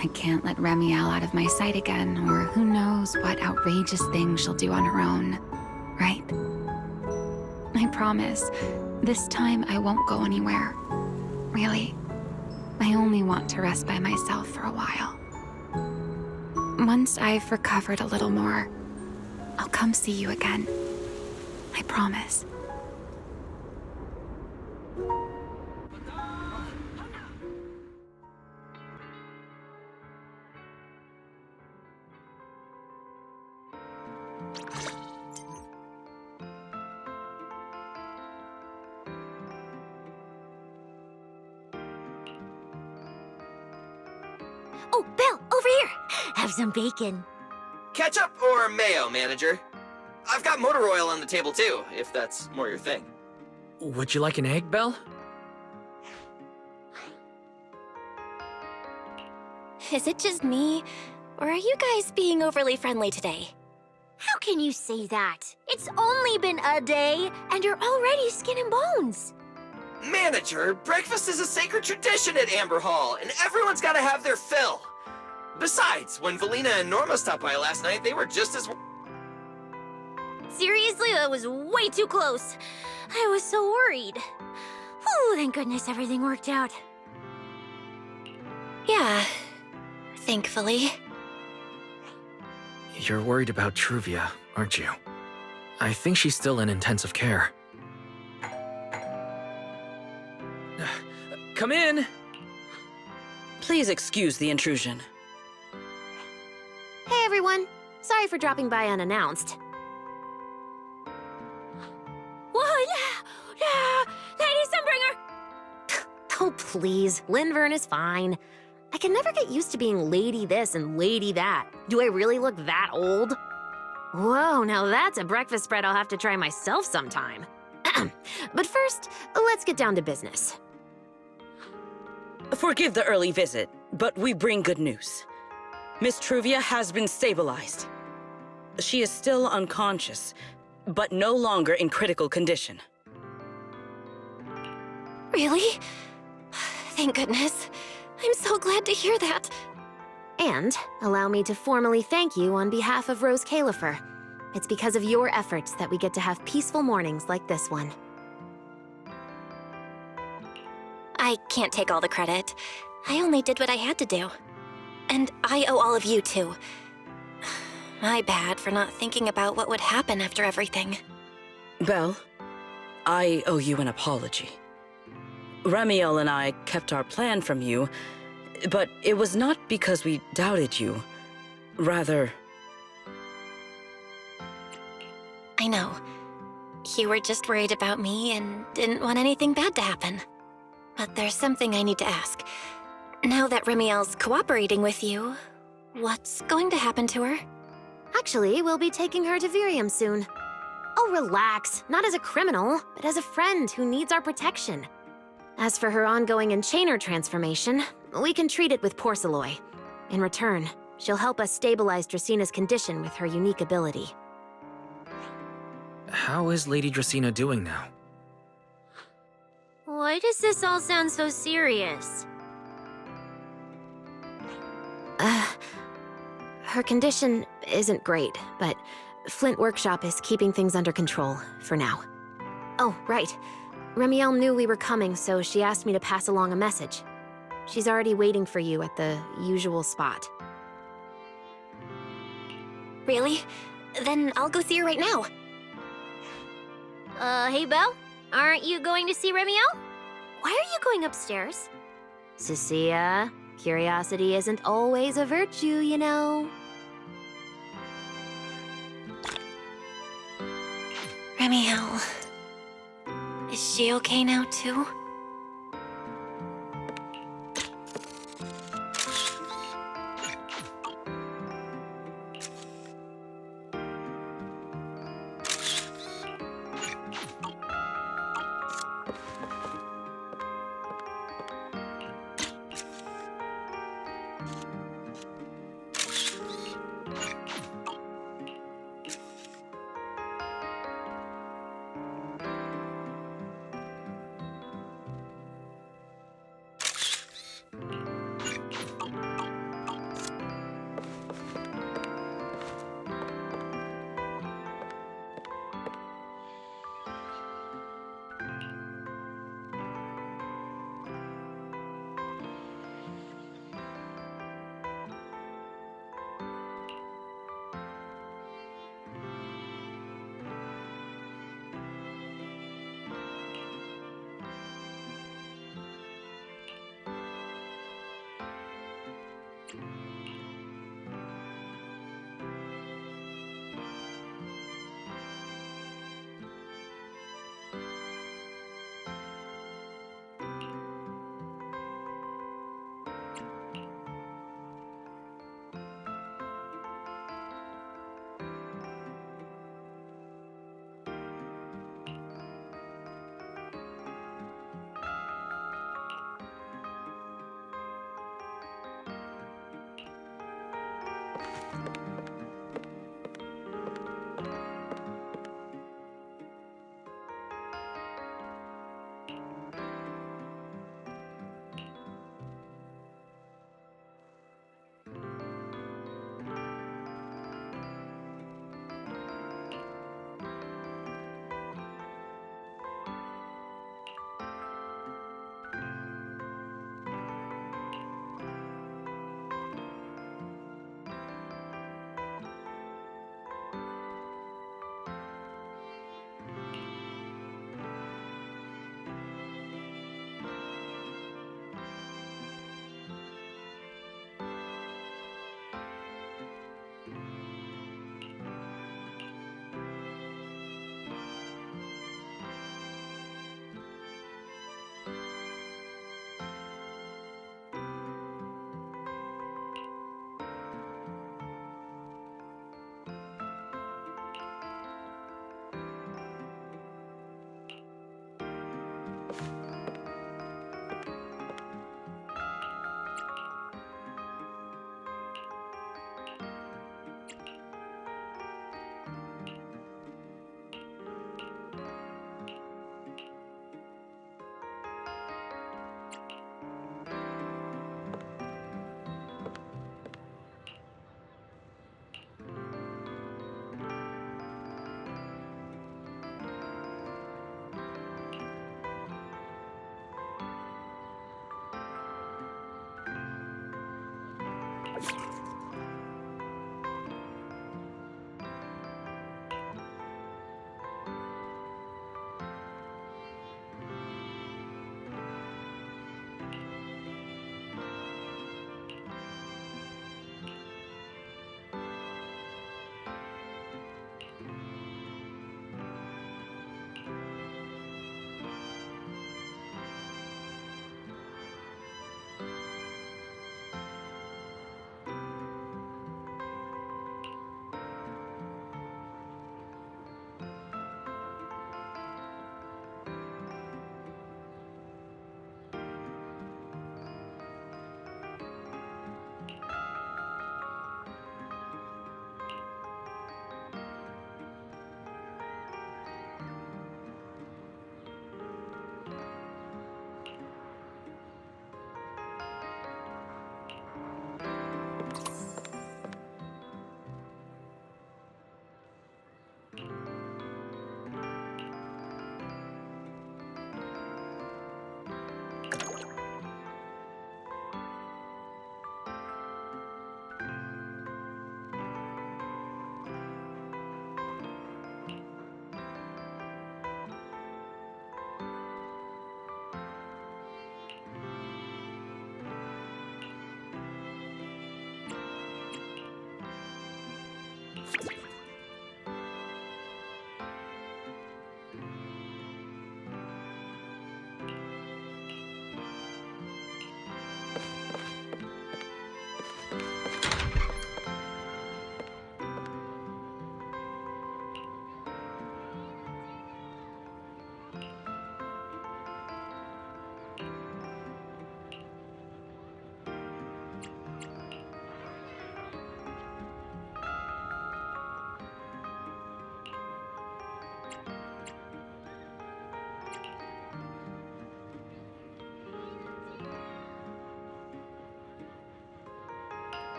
I can't let Remiel out of my sight again, or who knows what outrageous thing she'll do on her own, right? I promise, this time I won't go anywhere. Really. I only want to rest by myself for a while. Once I've recovered a little more, I'll come see you again. I promise. Oh, Belle, over here! Have some bacon. Ketchup or mayo, manager? I've got motor oil on the table too, if that's more your thing. Would you like an egg, Belle? Is it just me, or are you guys being overly friendly today? How can you say that? It's only been a day, and you're already skin and bones. Manager, breakfast is a sacred tradition at Amber Hall, and everyone's gotta have their fill. Besides, when Valina and Norma stopped by last night, they were just as... Seriously, that was way too close. I was so worried. Whew, thank goodness everything worked out. Yeah, thankfully. You're worried about Truvia, aren't you? I think she's still in intensive care. Come in! Please excuse the intrusion. Hey everyone, sorry for dropping by unannounced. What? Lady Sunbringer! Oh please, Linvern is fine. I can never get used to being lady this and lady that. Do I really look that old? Whoa, now that's a breakfast spread I'll have to try myself sometime. But first, let's get down to business. Forgive the early visit, but we bring good news. Miss Truvia has been stabilized. She is still unconscious, but no longer in critical condition. Really? Thank goodness. I'm so glad to hear that. And allow me to formally thank you on behalf of Rose Califer. It's because of your efforts that we get to have peaceful mornings like this one. I can't take all the credit. I only did what I had to do. And I owe all of you, too. My bad for not thinking about what would happen after everything. Belle, I owe you an apology. Remiel and I kept our plan from you, but it was not because we doubted you. Rather... I know. You were just worried about me and didn't want anything bad to happen. But there's something I need to ask. Now that Remiel's cooperating with you, what's going to happen to her? Actually, we'll be taking her to Virium soon. Oh, relax. Not as a criminal, but as a friend who needs our protection. As for her ongoing Enchainer transformation, we can treat it with Porceloy. In return, she'll help us stabilize Dracina's condition with her unique ability. How is Lady Dracina doing now? Why does this all sound so serious? Her condition isn't great, but Flint Workshop is keeping things under control, for now. Oh, right. Remiel knew we were coming, so she asked me to pass along a message. She's already waiting for you at the usual spot. Really? Then I'll go see her right now. Hey, Belle? Aren't you going to see Remiel? Why are you going upstairs? Cecilia, curiosity isn't always a virtue, you know. Remiel. Is she okay now, too?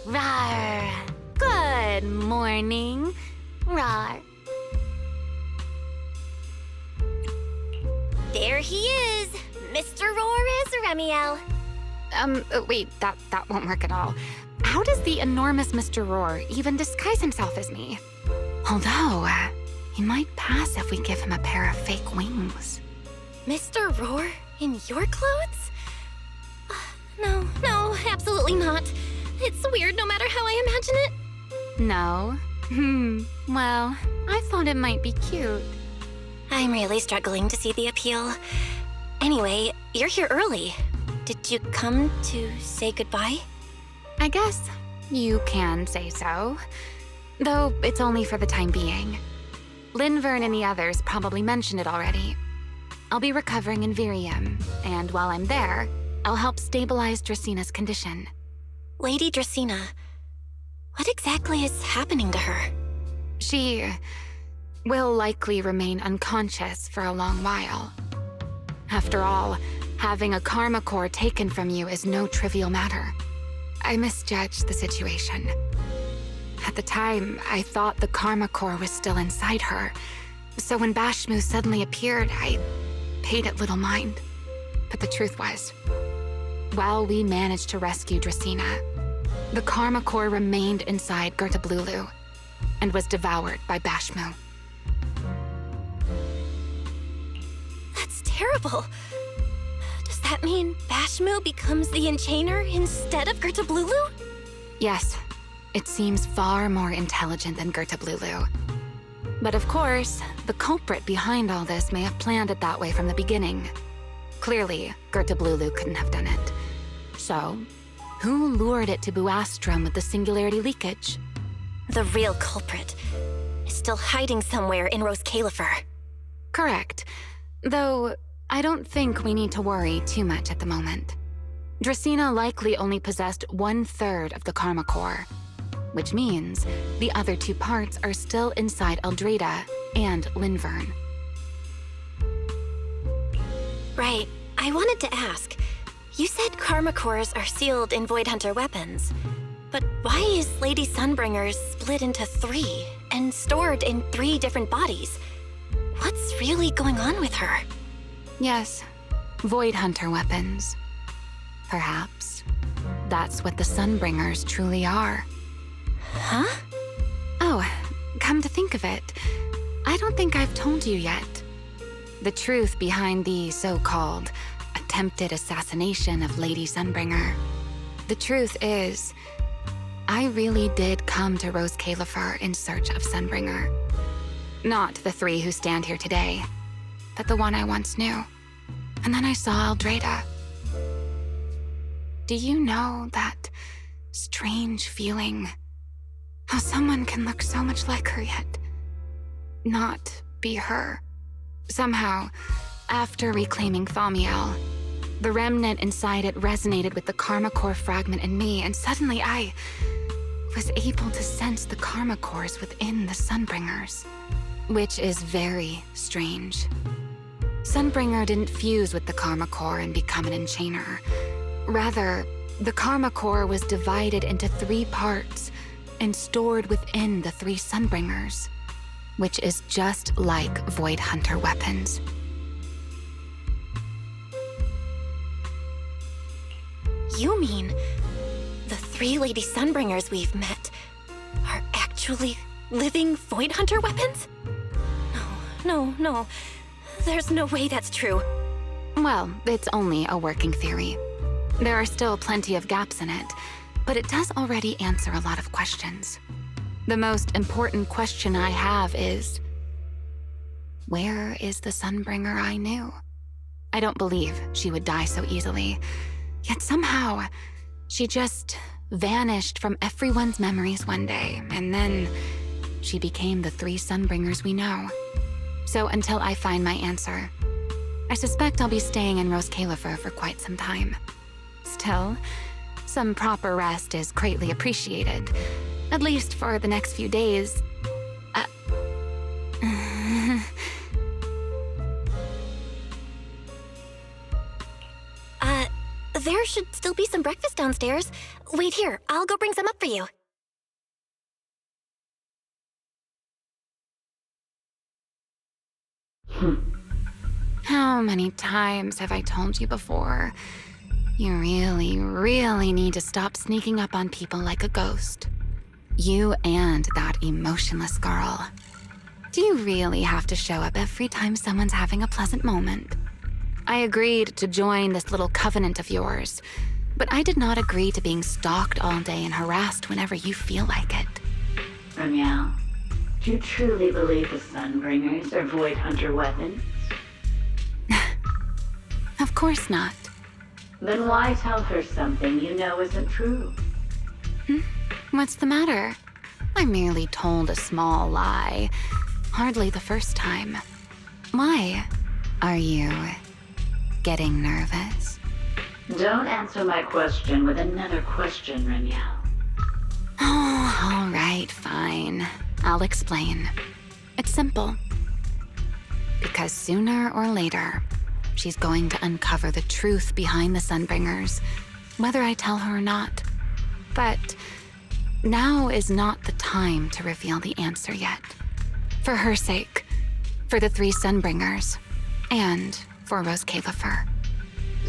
Rawr. Good morning. Rawr. There he is, Mr. Roris Remiel. Wait, that won't work at all. How does the enormous Mr. Roar even disguise himself as me? Although, he might pass if we give him a pair of fake wings. Mr. Roar in your clothes? No, absolutely not. It's weird no matter how I imagine it. No? Well, I thought it might be cute. I'm really struggling to see the appeal. Anyway, you're here early. Did you come to say goodbye? I guess you can say so. Though it's only for the time being. Linvern and the others probably mentioned it already. I'll be recovering in Virium, and while I'm there, I'll help stabilize Dracina's condition. Lady Dracina, what exactly is happening to her? She will likely remain unconscious for a long while. After all, having a karma core taken from you is no trivial matter. I misjudged the situation. At the time, I thought the karma core was still inside her, so when Bashmu suddenly appeared, I paid it little mind. But the truth was, while we managed to rescue Dracina, the karma core remained inside Gertablulu and was devoured by Bashmu. That's terrible. Does that mean Bashmu becomes the Enchainer instead of Gertablulu? Yes, it seems far more intelligent than Gertablulu. But of course, the culprit behind all this may have planned it that way from the beginning. Clearly, Gertablulu couldn't have done it. So, who lured it to Buastrom with the singularity leakage? The real culprit is still hiding somewhere in Rose Califer. Correct. Though, I don't think we need to worry too much at the moment. Dracina likely only possessed 1/3 of the karma core, which means the other 2 parts are still inside Eldrada and Linvern. Right. I wanted to ask. You said karma cores are sealed in Void Hunter weapons. But why is Lady Sunbringer's split into 3 and stored in 3 different bodies? What's really going on with her? Yes, Void Hunter weapons. Perhaps. That's what the Sunbringers truly are. Huh? Oh, come to think of it, I don't think I've told you yet. The truth behind the so-called attempted assassination of Lady Sunbringer. The truth is, I really did come to Rose Califer in search of Sunbringer. Not the 3 who stand here today, but the one I once knew. And then I saw Eldrada. Do you know that strange feeling? How someone can look so much like her yet not be her. Somehow, after reclaiming Thaumiel, the remnant inside it resonated with the Karma Core fragment in me, and suddenly I was able to sense the Karma Cores within the Sunbringers, which is very strange. Sunbringer didn't fuse with the Karma Core and become an Enchainer. Rather, the Karma Core was divided into 3 parts and stored within the 3 Sunbringers, which is just like Void Hunter weapons. You mean the 3 Lady Sunbringers we've met are actually living Void Hunter weapons? No. There's no way that's true. Well, it's only a working theory. There are still plenty of gaps in it, but it does already answer a lot of questions. The most important question I have is, where is the Sunbringer I knew? I don't believe she would die so easily, yet somehow she just vanished from everyone's memories one day, and then she became the 3 Sunbringers we know. So until I find my answer, I suspect I'll be staying in Rose Califer for quite some time. Still, some proper rest is greatly appreciated, at least for the next few days. There should still be some breakfast downstairs. Wait here, I'll go bring some up for you. How many times have I told you before? You really, really need to stop sneaking up on people like a ghost. You and that emotionless girl. Do you really have to show up every time someone's having a pleasant moment? I agreed to join this little covenant of yours, but I did not agree to being stalked all day and harassed whenever you feel like it. Ramiel, do you truly believe the Sunbringers are Void Hunter weapons? Of course not. Then why tell her something you know isn't true? What's the matter? I merely told a small lie. Hardly the first time. Why? Are you getting nervous? Don't answer my question with another question, Ramiel. Oh, all right, fine. I'll explain. It's simple. Because sooner or later, she's going to uncover the truth behind the Sunbringers, whether I tell her or not. But now is not the time to reveal the answer yet. For her sake, for the 3 Sunbringers, and for Rose Califer.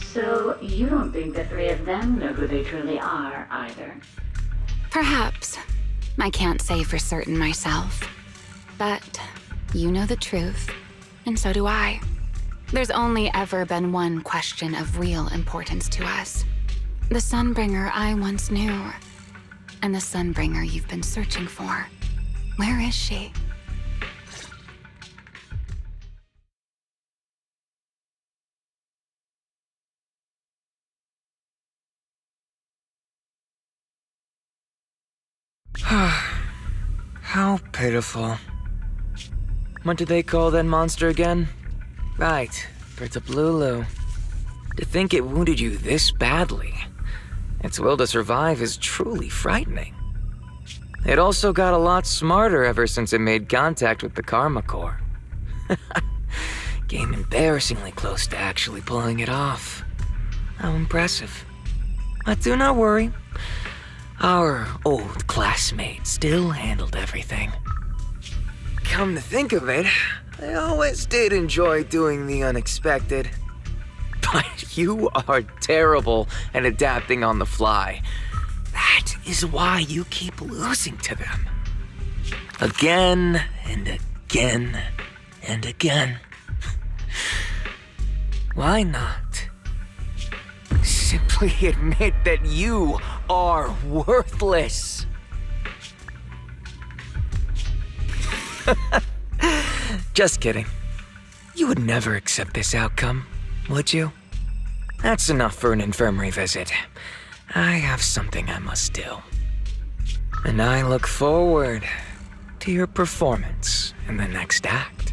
So you don't think the 3 of them know who they truly are, either? Perhaps. I can't say for certain myself. But you know the truth, and so do I. There's only ever been one question of real importance to us. The Sunbringer I once knew, and the Sunbringer you've been searching for. Where is she? How pitiful. What did they call that monster again? Right, Bertablulu. To think it wounded you this badly. Its will to survive is truly frightening. It also got a lot smarter ever since it made contact with the Karma Core. Came embarrassingly close to actually pulling it off. How impressive. But do not worry. Our old classmate still handled everything. Come to think of it, I always did enjoy doing the unexpected. But you are terrible at adapting on the fly. That is why you keep losing to them. Again and again and again. Why not simply admit that you are worthless? Just kidding. You would never accept this outcome, would you? That's enough for an infirmary visit. I have something I must do. And I look forward to your performance in the next act.